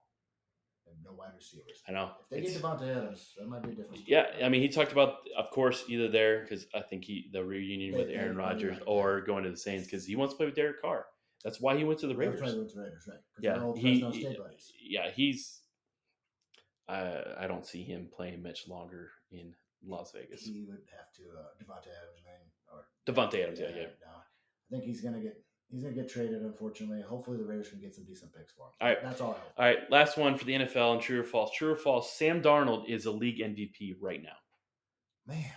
And no wide receivers. I know. If they get Devontae Adams, that might be a different story. Yeah, I mean, he talked about, of course, either there because I think the reunion with Aaron Rodgers or going to the Saints because he wants to play with Derek Carr. That's why he went to the Raiders. That's why he went to the Raiders, right? Yeah, they're old Fresno State buddies. Yeah, he's. I don't see him playing much longer in Las Vegas. He would have to Devontae Adams, or Devontae Adams. Yeah. No, I think he's gonna get traded. Unfortunately, hopefully the Raiders can get some decent picks for him. All right, that's all I hope. All right, last one for the NFL and true or false. True or false? Sam Darnold is a league MVP right now. Man,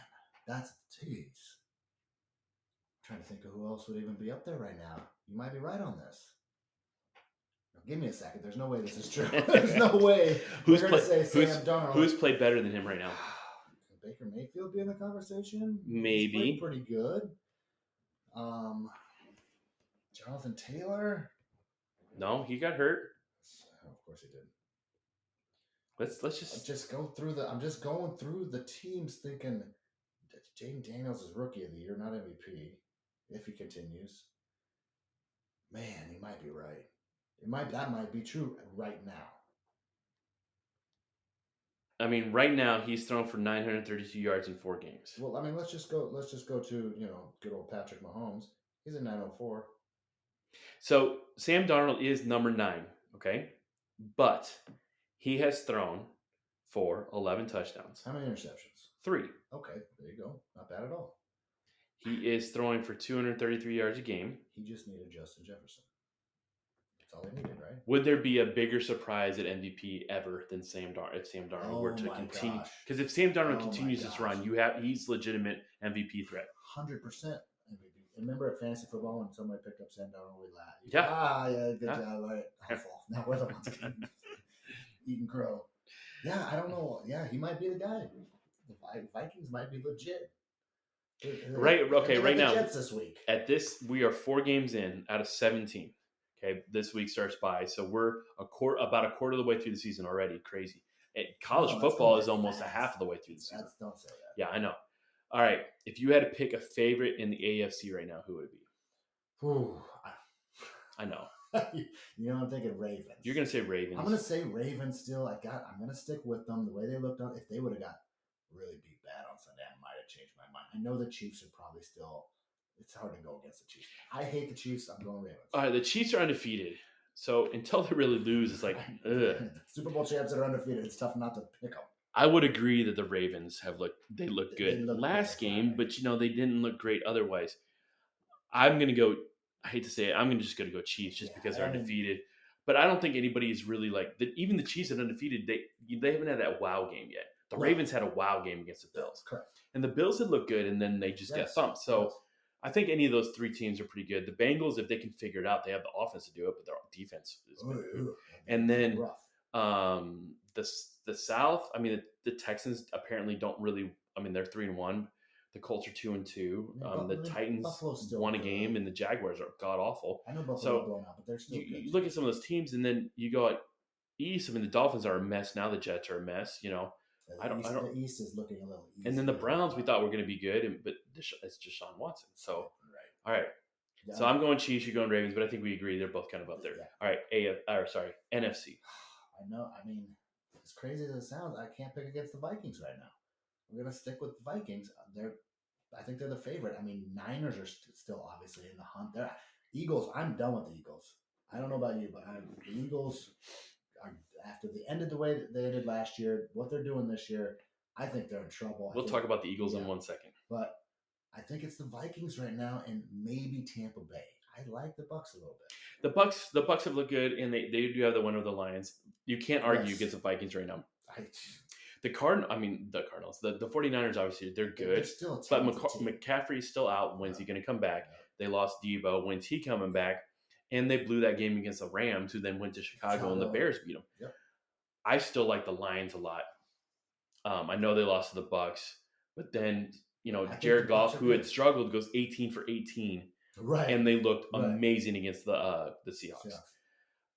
that's jeez. Trying to think of who else would even be up there right now. You might be right on this. Give me a second. There's no way this is true. There's no way. Who's played better than him right now? Can Baker Mayfield be in the conversation? Maybe. He's played pretty good. Jonathan Taylor? No, he got hurt. Of course he did. Let's just go through I'm just going through the teams thinking Jaden Daniels is rookie of the year, not MVP. If he continues. Man, he might be right. That might be true right now. I mean, right now he's thrown for 932 yards in 4 games. Well, I mean, let's just go to, good old Patrick Mahomes. He's at 904. So Sam Darnold is number 9, okay? But he has thrown for 11 touchdowns. How many interceptions? 3. Okay, there you go. Not bad at all. He is throwing for 233 yards a game. He just needed Justin Jefferson. That's all he needed, right? Would there be a bigger surprise at MVP ever than Sam Darnold if Sam Darnold were to continue? Because if Sam Darnold continues this run, he's legitimate MVP threat. 100% MVP. Remember at fantasy football when somebody picked up Sam Darnold, we laughed. Yeah. Good job. All right. Awful. Now we're the ones eating crow. Yeah, I don't know. Yeah, he might be the guy. The Vikings might be legit. Right. Okay. Right now, Jets this week. We are 4 games in out of 17. Okay, this week starts by, so we're about a quarter of the way through the season already. Crazy. College football is almost a half of the way through the season. Don't say that. Yeah, I know. All right, if you had to pick a favorite in the AFC right now, who would it be? Ooh, I know. I'm thinking Ravens. You're gonna say Ravens. I'm gonna say Ravens still. I'm gonna stick with them. The way they looked on, if they would have got really beat bad on Sunday, I might have changed my mind. I know the Chiefs are probably still. It's hard to go against the Chiefs. I hate the Chiefs. I'm going Ravens. All right, the Chiefs are undefeated. So until they really lose, it's like, ugh. Super Bowl champs that are undefeated. It's tough not to pick them. I would agree that the Ravens they look good look last good, game, but they didn't look great otherwise. I'm gonna go. I hate to say it, I'm just gonna go Chiefs just because they're undefeated. But I don't think anybody is really like even the Chiefs are undefeated. They haven't had that wow game yet. The Ravens had a wow game against the Bills, correct? And the Bills had looked good, and then they just got thumped. So I think any of those three teams are pretty good. The Bengals, if they can figure it out, they have the offense to do it, but their defense is good. And then the South, I mean, the Texans apparently don't really. I mean, they're 3-1. The Colts are 2-2. The Titans won a game, and the Jaguars are god awful. I know Buffalo blown out, but they're still good. You look at some of those teams, and then you go at East. I mean, the Dolphins are a mess now. The Jets are a mess. The East is looking a little easy. And then the Browns, we thought were going to be good, but it's just Deshaun Watson. So, all right. Yeah. So I'm going Chiefs, you're going Ravens, but I think we agree they're both kind of up there. Yeah. All right, NFC. I know. I mean, as crazy as it sounds, I can't pick against the Vikings right now. We're going to stick with the Vikings. I think they're the favorite. I mean, Niners are still obviously in the hunt. Eagles, I'm done with the Eagles. I don't know about you, but the Eagles are, after the end of the way that they ended last year, what they're doing this year, I think they're in trouble. We'll talk about the Eagles in 1 second. But I think it's the Vikings right now and maybe Tampa Bay. I like the Bucs a little bit. The Bucs have looked good, and they do have the winner of the Lions. You can't argue against the Vikings right now. The Cardinals, the 49ers, obviously, they're good. They're still but McCaffrey's still out. When's he going to come back? They lost Debo. When's he coming back? And they blew that game against the Rams, who then went to Chicago. And the Bears beat them. Yep. I still like the Lions a lot. I know they lost to the Bucs, but then, Jared Goff, who had struggled, goes 18 for 18. Right. And they looked amazing against the Seahawks. Yeah.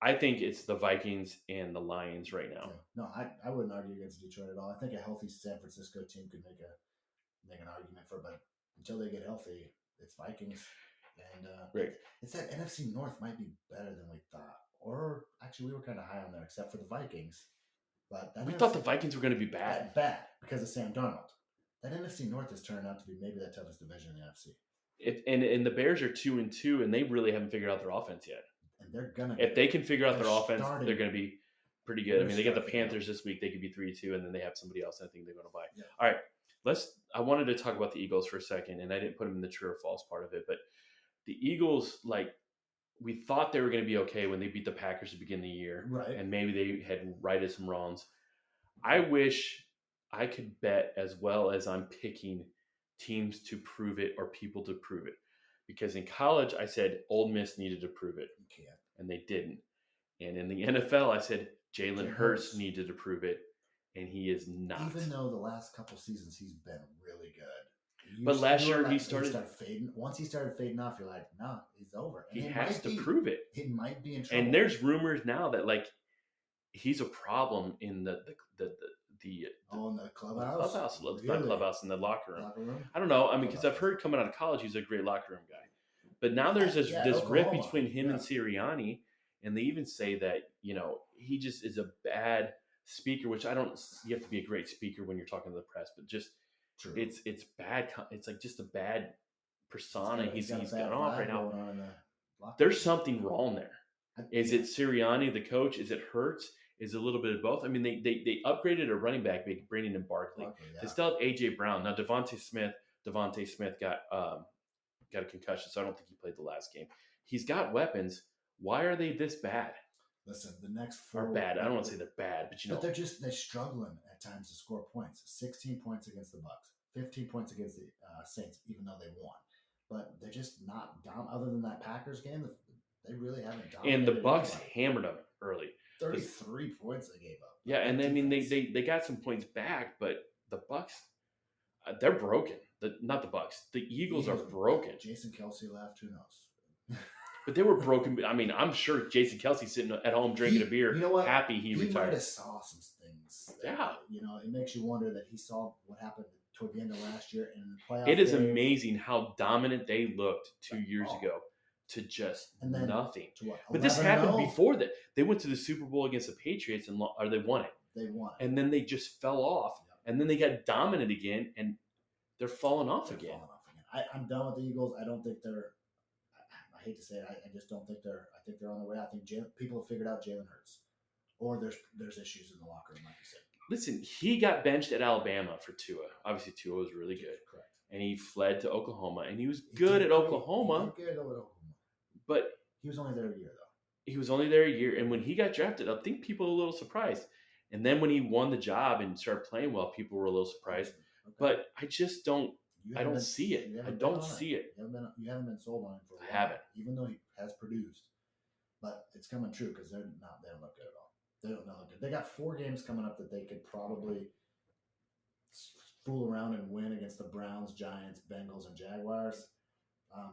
I think it's the Vikings and the Lions right now. No, I wouldn't argue against Detroit at all. I think a healthy San Francisco team could make an argument for, but until they get healthy, it's Vikings. And it's that NFC North might be better than we thought. Or actually, we were kind of high on there, except for the Vikings. But we thought the Vikings were going to be bad. Bad because of Sam Darnold. That NFC North has turned out to be maybe the toughest division in the NFC. And the Bears are 2-2, and they really haven't figured out their offense yet. And they're gonna. If they can figure out their offense, they're going to be pretty good. I mean, they got the Panthers this week; they could be 3-2, and then they have somebody else. I think they're going to buy. Yeah. All right, I wanted to talk about the Eagles for a second, and I didn't put them in the true or false part of it, but the Eagles, we thought they were going to be okay when they beat the Packers to begin the year, right? And maybe they had righted some wrongs. I wish I could bet as well as I'm picking teams to prove it or people to prove it. Because in college, I said Ole Miss needed to prove it, and they didn't. And in the NFL, I said Jalen Hurts needed to prove it, and he is not. Even though the last couple seasons he's been really good. But last year he started fading. Once he started fading off, you're like, nah, he's over. And he has to prove it. He might be in trouble. And there's rumors now that he's a problem in the in the clubhouse? Really? Not clubhouse, in the locker room. I don't know. I mean, because I've heard coming out of college, he's a great locker room guy. But now there's this rift between him and Sirianni, and they even say that, he just is a bad speaker, which you have to be a great speaker when you're talking to the press, but just it's bad. It's like just a bad persona he's got off right now. There's something wrong there. Is it Sirianni, the coach? Is it Hurts? Is a little bit of both. I mean, they upgraded a running back, bringing in Barkley. They still have A.J. Brown. Now, Devontae Smith got a concussion, so I don't think he played the last game. He's got weapons. Why are they this bad? Listen, the next four are bad. I don't want to say they're bad, but they're struggling at times to score points. 16 points against the Bucs, 15 points against the Saints, even though they won. But they're just not other than that Packers game, they really haven't dominated. And the Bucs hammered them early. 33 points they gave up. Yeah, and I mean they got some points back, but the Bucs, they're broken. Not the Bucs. The Eagles are broken. Jason Kelce left. Who knows? But they were broken. I mean, I'm sure Jason Kelce's sitting at home drinking a beer, happy he retired. He might have saw some things. Yeah. It makes you wonder that he saw what happened toward the end of last year and in the playoffs. It is amazing how dominant they looked 2 years ago. to just And then nothing. to what? But this happened 11-0? before that. They went to the Super Bowl against the Patriots or they won it. They won it. And then they just fell off. And then they got dominant again, and they're falling off They're again. falling off again. I'm done with the Eagles. I don't think they're. I hate to say it. I just don't think they're. I think they're on the way. I think people have figured out Jalen Hurts, or there's issues in the locker room, like you said. Listen, he got benched at Alabama for Tua. Obviously, Tua was really good. Correct. And he fled to Oklahoma, and he was good at Oklahoma. He did good at Oklahoma. But he was only there a year, though. He was only there a year, and when he got drafted, I think people were a little surprised. And then when he won the job and started playing well, people were a little surprised. Okay. But I just don't. I don't see it. I don't see it. You haven't been sold on him for a while. I haven't. Even though he has produced, but it's coming true because they're not. They don't look good at all. They don't look good. They got 4 games coming up that they could probably fool around and win against the Browns, Giants, Bengals, and Jaguars.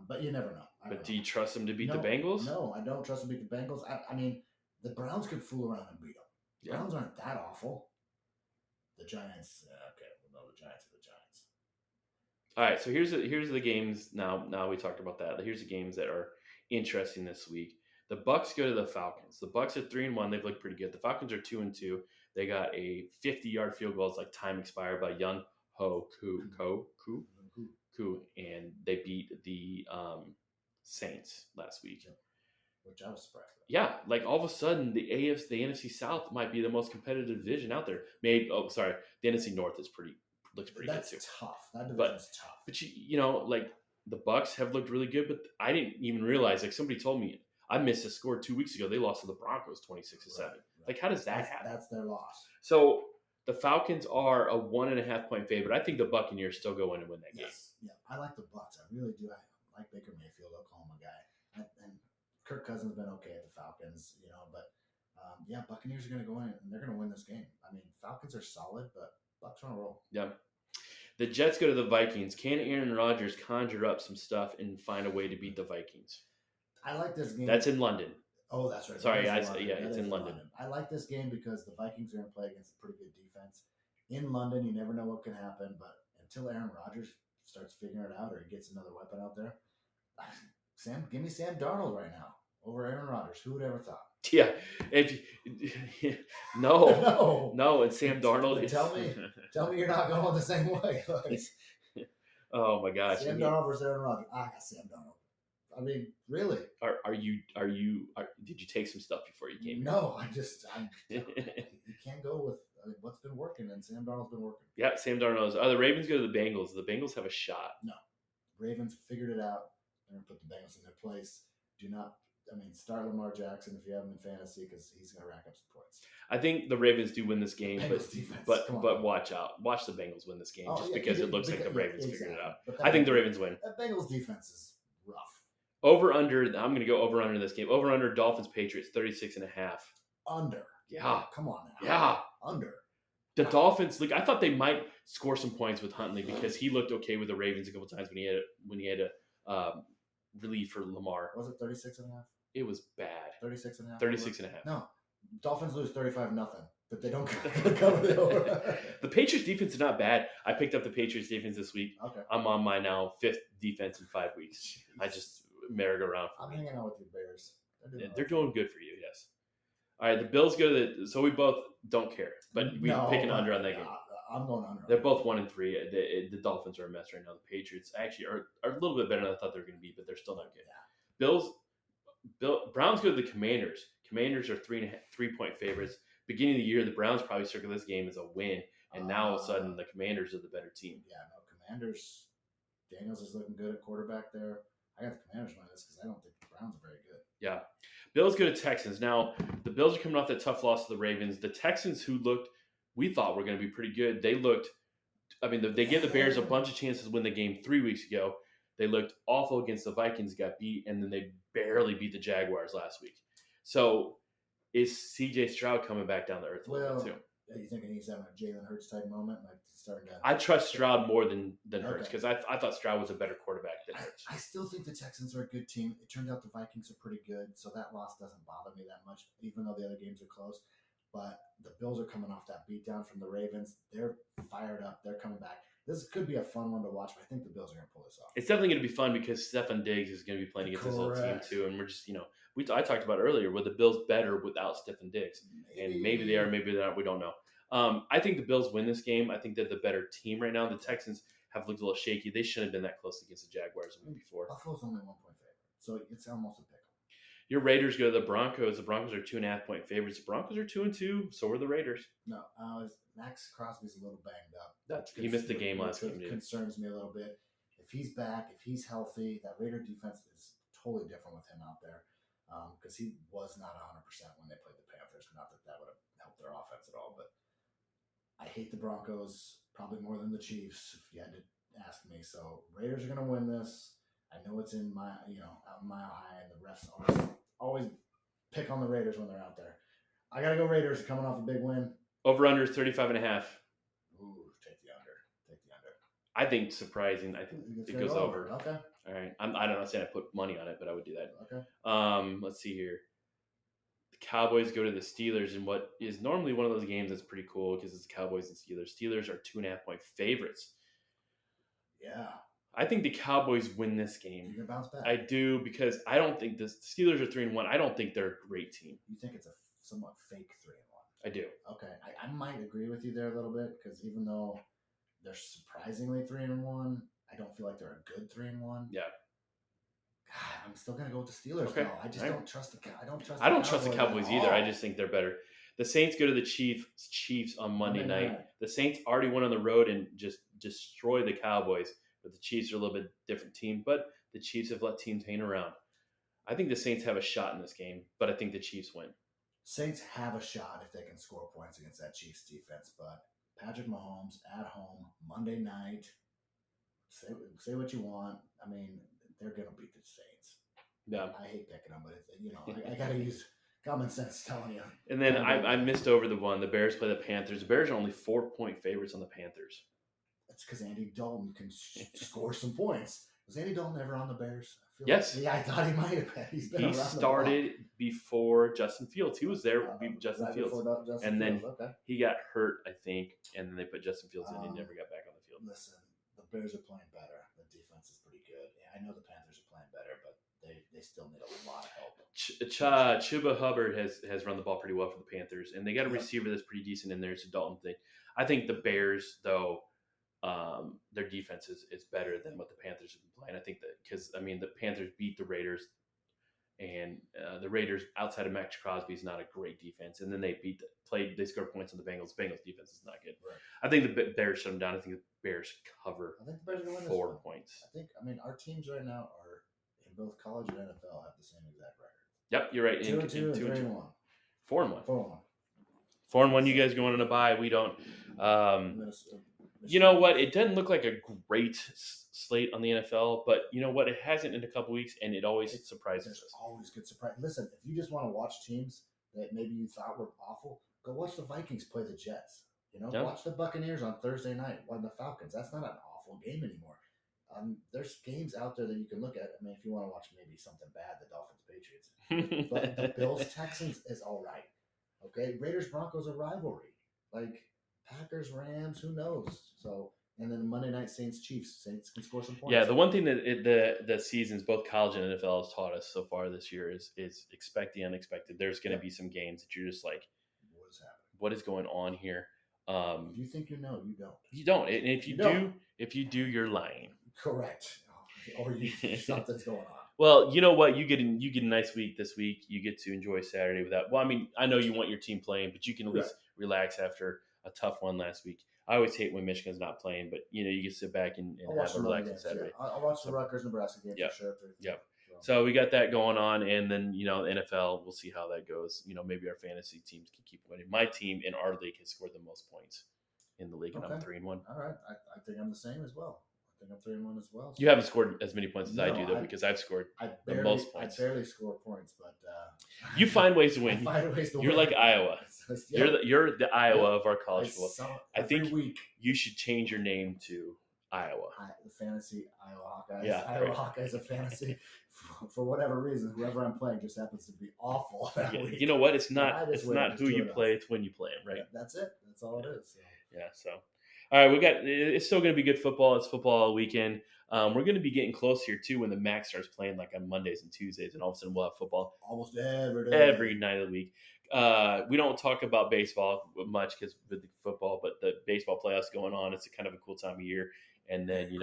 But you never know. But do you trust them to beat the Bengals? No, I don't trust them to beat the Bengals. I mean, the Browns could fool around and beat them. The Browns aren't that awful. The Giants, okay, well, no, the Giants are the Giants. All right, so here's the games. Now we talked about that. Here's the games that are interesting this week. The Bucks go to the Falcons. The Bucks are 3-1. They've looked pretty good. The Falcons are 2-2. They got a 50-yard field goal. It's like time expired by Young Ho Koo, and they beat the Saints last week. Which I was surprised about. Yeah, like all of a sudden the NFC South might be the most competitive division out there. The NFC North looks pretty good too. That's tough. That division's tough. But you know, like the Bucks have looked really good, but I didn't even realize. Like somebody told me, I missed a score 2 weeks ago. They lost to the Broncos 26-7. Right. Like how does that happen? That's their loss. So the Falcons are a 1.5 point favorite. I think the Buccaneers still go in and win that game. Yeah, I like the Bucks. I really do. I like Baker Mayfield, Oklahoma guy, and Kirk Cousins has been okay at the Falcons, but Buccaneers are going to go in and they're going to win this game. I mean, Falcons are solid, but Bucks are on a roll. Yeah. The Jets go to the Vikings. Can Aaron Rodgers conjure up some stuff and find a way to beat the Vikings? I like this game. That's in London. Oh, that's right. Sorry, it's in London. I like this game because the Vikings are going to play against a pretty good defense. In London, you never know what can happen, but until Aaron Rodgers starts figuring it out or he gets another weapon out there, give me Sam Darnold right now over Aaron Rodgers. Who would ever thought? Yeah, no, and Sam Darnold. Tell me you're not going the same way. Oh my gosh, Sam Darnold versus Aaron Rodgers. I got Sam Darnold. I mean, really? Did you take some stuff before you came? No, you can't go with what's been working, and Sam Darnold's been working. Yeah, Sam Darnold. The Ravens go to the Bengals. The Bengals have a shot. No, Ravens figured it out. They're gonna put the Bengals in their place. Start Lamar Jackson if you have him in fantasy because he's gonna rack up some points. I think the Ravens do win this game, but watch out. Watch the Bengals win this game because it looks like the Ravens figured it out. I think the Ravens win. That Bengals defense is rough. Over under. I'm going to go over under this game. Over under Dolphins Patriots 36.5. Under. Yeah. Come on now. Yeah. Under. The Dolphins. I thought they might score some points with Huntley because he looked okay with the Ravens a couple times when he had a relief for Lamar. Was it 36.5? It was bad. 36.5. 36.5. No, Dolphins lose 35-0, but they don't cover the over. The Patriots defense is not bad. I picked up the Patriots defense this week. Okay. I'm on my now 5th defense in 5 weeks. Jeez. I just merry-go-round. I'm hanging out with you Bears. They're doing good for you, yes. All right, the Bills go to so we both don't care, but we pick an under on that game. I'm going under. They're both 1-3. The Dolphins are a mess right now. The Patriots actually are a little bit better than I thought they were going to be, but they're still not good. Yeah. Browns go to the Commanders. Commanders are 3.5 favorites. Beginning of the year, the Browns probably circle this game as a win, and now all of a sudden the Commanders are the better team. Yeah, no, Commanders. Daniels is looking good at quarterback there. I got the Commanders on this because I don't think the Browns are very good. Yeah. Bills go to Texans. Now, the Bills are coming off that tough loss to the Ravens. The Texans, we thought were going to be pretty good. They gave the Bears a bunch of chances to win the game 3 weeks ago. They looked awful against the Vikings, got beat, and then they barely beat the Jaguars last week. So, is C.J. Stroud coming back down to earth a little bit too? Are you thinking he's having a Jalen Hurts type moment, like starting to? I trust Stroud more than Hurts because I thought Stroud was a better quarterback than Hurts. I still think the Texans are a good team. It turned out the Vikings are pretty good, so that loss doesn't bother me that much, even though the other games are close. But the Bills are coming off that beatdown from the Ravens. They're fired up. They're coming back. This could be a fun one to watch, but I think the Bills are going to pull this off. It's definitely going to be fun because Stefan Diggs is going to be playing against his old team too, and we're just I talked about earlier, were the Bills better without Stefan Diggs? And maybe they are, maybe they're not. We don't know. I think the Bills win this game. I think they're the better team right now. The Texans have looked a little shaky. They shouldn't have been that close against the Jaguars the week before. Buffalo's only 1 point favorite, so it's almost a pick. Your Raiders go to the Broncos. The Broncos are 2.5 point favorites. The Broncos are 2-2. So are the Raiders. No, Max Crosby's a little banged up. He missed the game last game. It concerns me a little bit. If he's back, if he's healthy, that Raider defense is totally different with him out there because he was not 100% when they played the Panthers. Not that that would have helped their offense at all, but I hate the Broncos probably more than the Chiefs, if you had to ask me. So Raiders are going to win this. I know it's in out Mile High, and the refs always pick on the Raiders when they're out there. I got to go Raiders coming off a big win. Over-under is 35.5. Ooh, take the under. I think surprising. I think it goes over. Okay. All right. I don't know saying I put money on it, but I would do that. Okay. Let's see here. The Cowboys go to the Steelers in what is normally one of those games that's pretty cool because it's Cowboys and Steelers. Steelers are 2.5 point favorites. Yeah. I think the Cowboys win this game. You're gonna bounce back. I do because I don't think the Steelers are 3-1. I don't think they're a great team. You think it's a somewhat fake 3-1? I do. Okay, I might agree with you there a little bit because even though they're surprisingly 3-1, I don't feel like they're a good 3-1. Yeah. God, I'm still gonna go with the Steelers. Okay. Though. I just don't trust the. I don't trust. I don't trust the Cowboys either. I just think they're better. The Saints go to the Chiefs on Monday night. The Saints already went on the road and just destroyed the Cowboys. But the Chiefs are a little bit different team. But the Chiefs have let teams hang around. I think the Saints have a shot in this game, but I think the Chiefs win. Saints have a shot if they can score points against that Chiefs defense. But Patrick Mahomes at home Monday night. Say what you want. I mean, they're gonna beat the Saints. Yeah, I hate picking them, but I gotta use common sense telling you. And then I missed over the one. The Bears play the Panthers. The Bears are only 4 point favorites on the Panthers. That's because Andy Dalton can score some points. Was Andy Dalton ever on the Bears? Yes. I thought he might have been. He started before Justin Fields. He was there Justin Fields. Then he got hurt, I think, and then they put Justin Fields in and he never got back on the field. Listen, the Bears are playing better. The defense is pretty good. I know the Panthers are playing better, but they still need a lot of help. Chuba Hubbard has run the ball pretty well for the Panthers, and they got a receiver that's pretty decent in there. It's a Dalton thing. I think the Bears, though, their defense is better than what the Panthers have been playing. I think that because the Panthers beat the Raiders, and the Raiders outside of Max Crosby is not a great defense, and then they they scored points on the Bengals. Bengals defense is not good. Right. I think the Bears shut them down. I think the Bears cover. I think the Bears are going to win 4 points. Our teams right now are in both college and NFL have the same exact record. Yep, you're right. 2-2 and 3-1. 4-1. 4-1. You guys going on a bye? We don't. You know what? It doesn't look like a great slate on the NFL, but you know what? It hasn't in a couple weeks, and it always surprises us. Always good surprise. Listen, if you just want to watch teams that maybe you thought were awful, go watch the Vikings play the Jets. Watch the Buccaneers on Thursday night or the Falcons. That's not an awful game anymore. There's games out there that you can look at. If you want to watch maybe something bad, the Dolphins Patriots, but the Bills Texans is all right. Okay, Raiders Broncos a rivalry. Packers, Rams, who knows? So, and then Monday night Saints Chiefs. Saints can score some points. Yeah, the one thing that the seasons, both college and NFL, has taught us so far this year is expect the unexpected. There's going to be some games that you're just like, what is happening? What is going on here? If you think you know, you don't. You don't. And if you do, you're lying. Correct. Or something's going on. Well, you know what? You get a nice week this week. You get to enjoy Saturday without. Well, I know you want your team playing, but you can at least relax after a tough one last week. I always hate when Michigan's not playing, but you can sit back and have a relaxing Saturday. Yeah. I'll watch the Rutgers-Nebraska game for sure. Yep. So we got that going on, and then NFL. We'll see how that goes. Maybe our fantasy teams can keep winning. My team in our league has scored the most points in the league, and I'm 3-1. All right, I think I'm the same as well. I think I'm 3-1 as well. So. You haven't scored as many points as I do, though, because I've scored the most points. I barely score points, but you find ways to win. I find ways to You're like Iowa. You're the Iowa of our college football. I think you should change your name to Iowa. The fantasy Iowa Hawkeyes. Yeah, Iowa Hawkeyes of fantasy. For whatever reason, whoever I'm playing just happens to be awful that week. You know what? It's not who you play; it's when you play them, right? Yeah, that's it. That's all it is. So. Yeah. So, All right, it's still going to be good football. It's football all weekend. We're going to be getting close here too when the MAC starts playing like on Mondays and Tuesdays, and all of a sudden we'll have football Almost every day. every night of the week. We don't talk about baseball much because with the football, but the baseball playoffs going on. It's a kind of a cool time of year, and then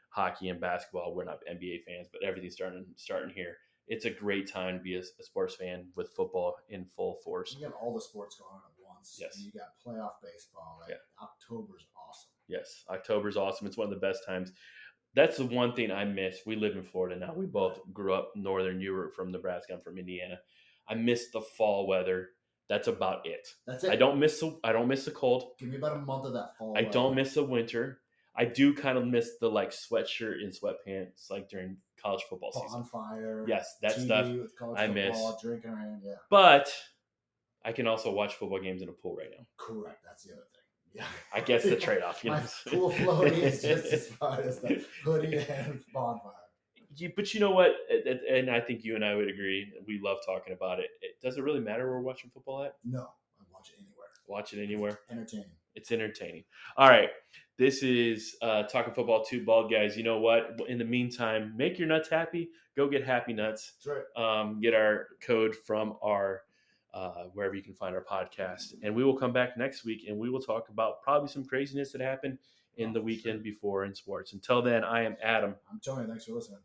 hockey and basketball. We're not NBA fans, but everything's starting here. It's a great time to be a sports fan with football in full force. You have all the sports going on at once. Yes. And you got playoff baseball. Like, October's awesome. Yes, October's awesome. It's one of the best times. That's the one thing I miss. We live in Florida now. We both grew up northern. You were from Nebraska. I'm from Indiana. I miss the fall weather. That's about it. That's it. I don't miss the cold. Give me about a month of that fall. I don't miss the winter. I do kind of miss the like sweatshirt and sweatpants like during college football season. Bonfire. Yes, that TV stuff with college I football, miss. Drinking around, yeah. But I can also watch football games in a pool right now. Correct. That's the other thing. Yeah. I guess the trade-off. My pool floaty is just as fun as the hoodie and bonfire. But you know what? And I think you and I would agree. We love talking about it. Does it really matter where we're watching football at? No. I watch it anywhere. Watch it anywhere. Entertaining. It's entertaining. All right. This is Talking Football 2 Bald Guys. You know what? In the meantime, make your nuts happy. Go get Happy Nuts. That's right. Get our code from our wherever you can find our podcast. And we will come back next week and we will talk about probably some craziness that happened in the weekend before in sports. Until then, I am Adam. I'm Tony. Thanks for listening.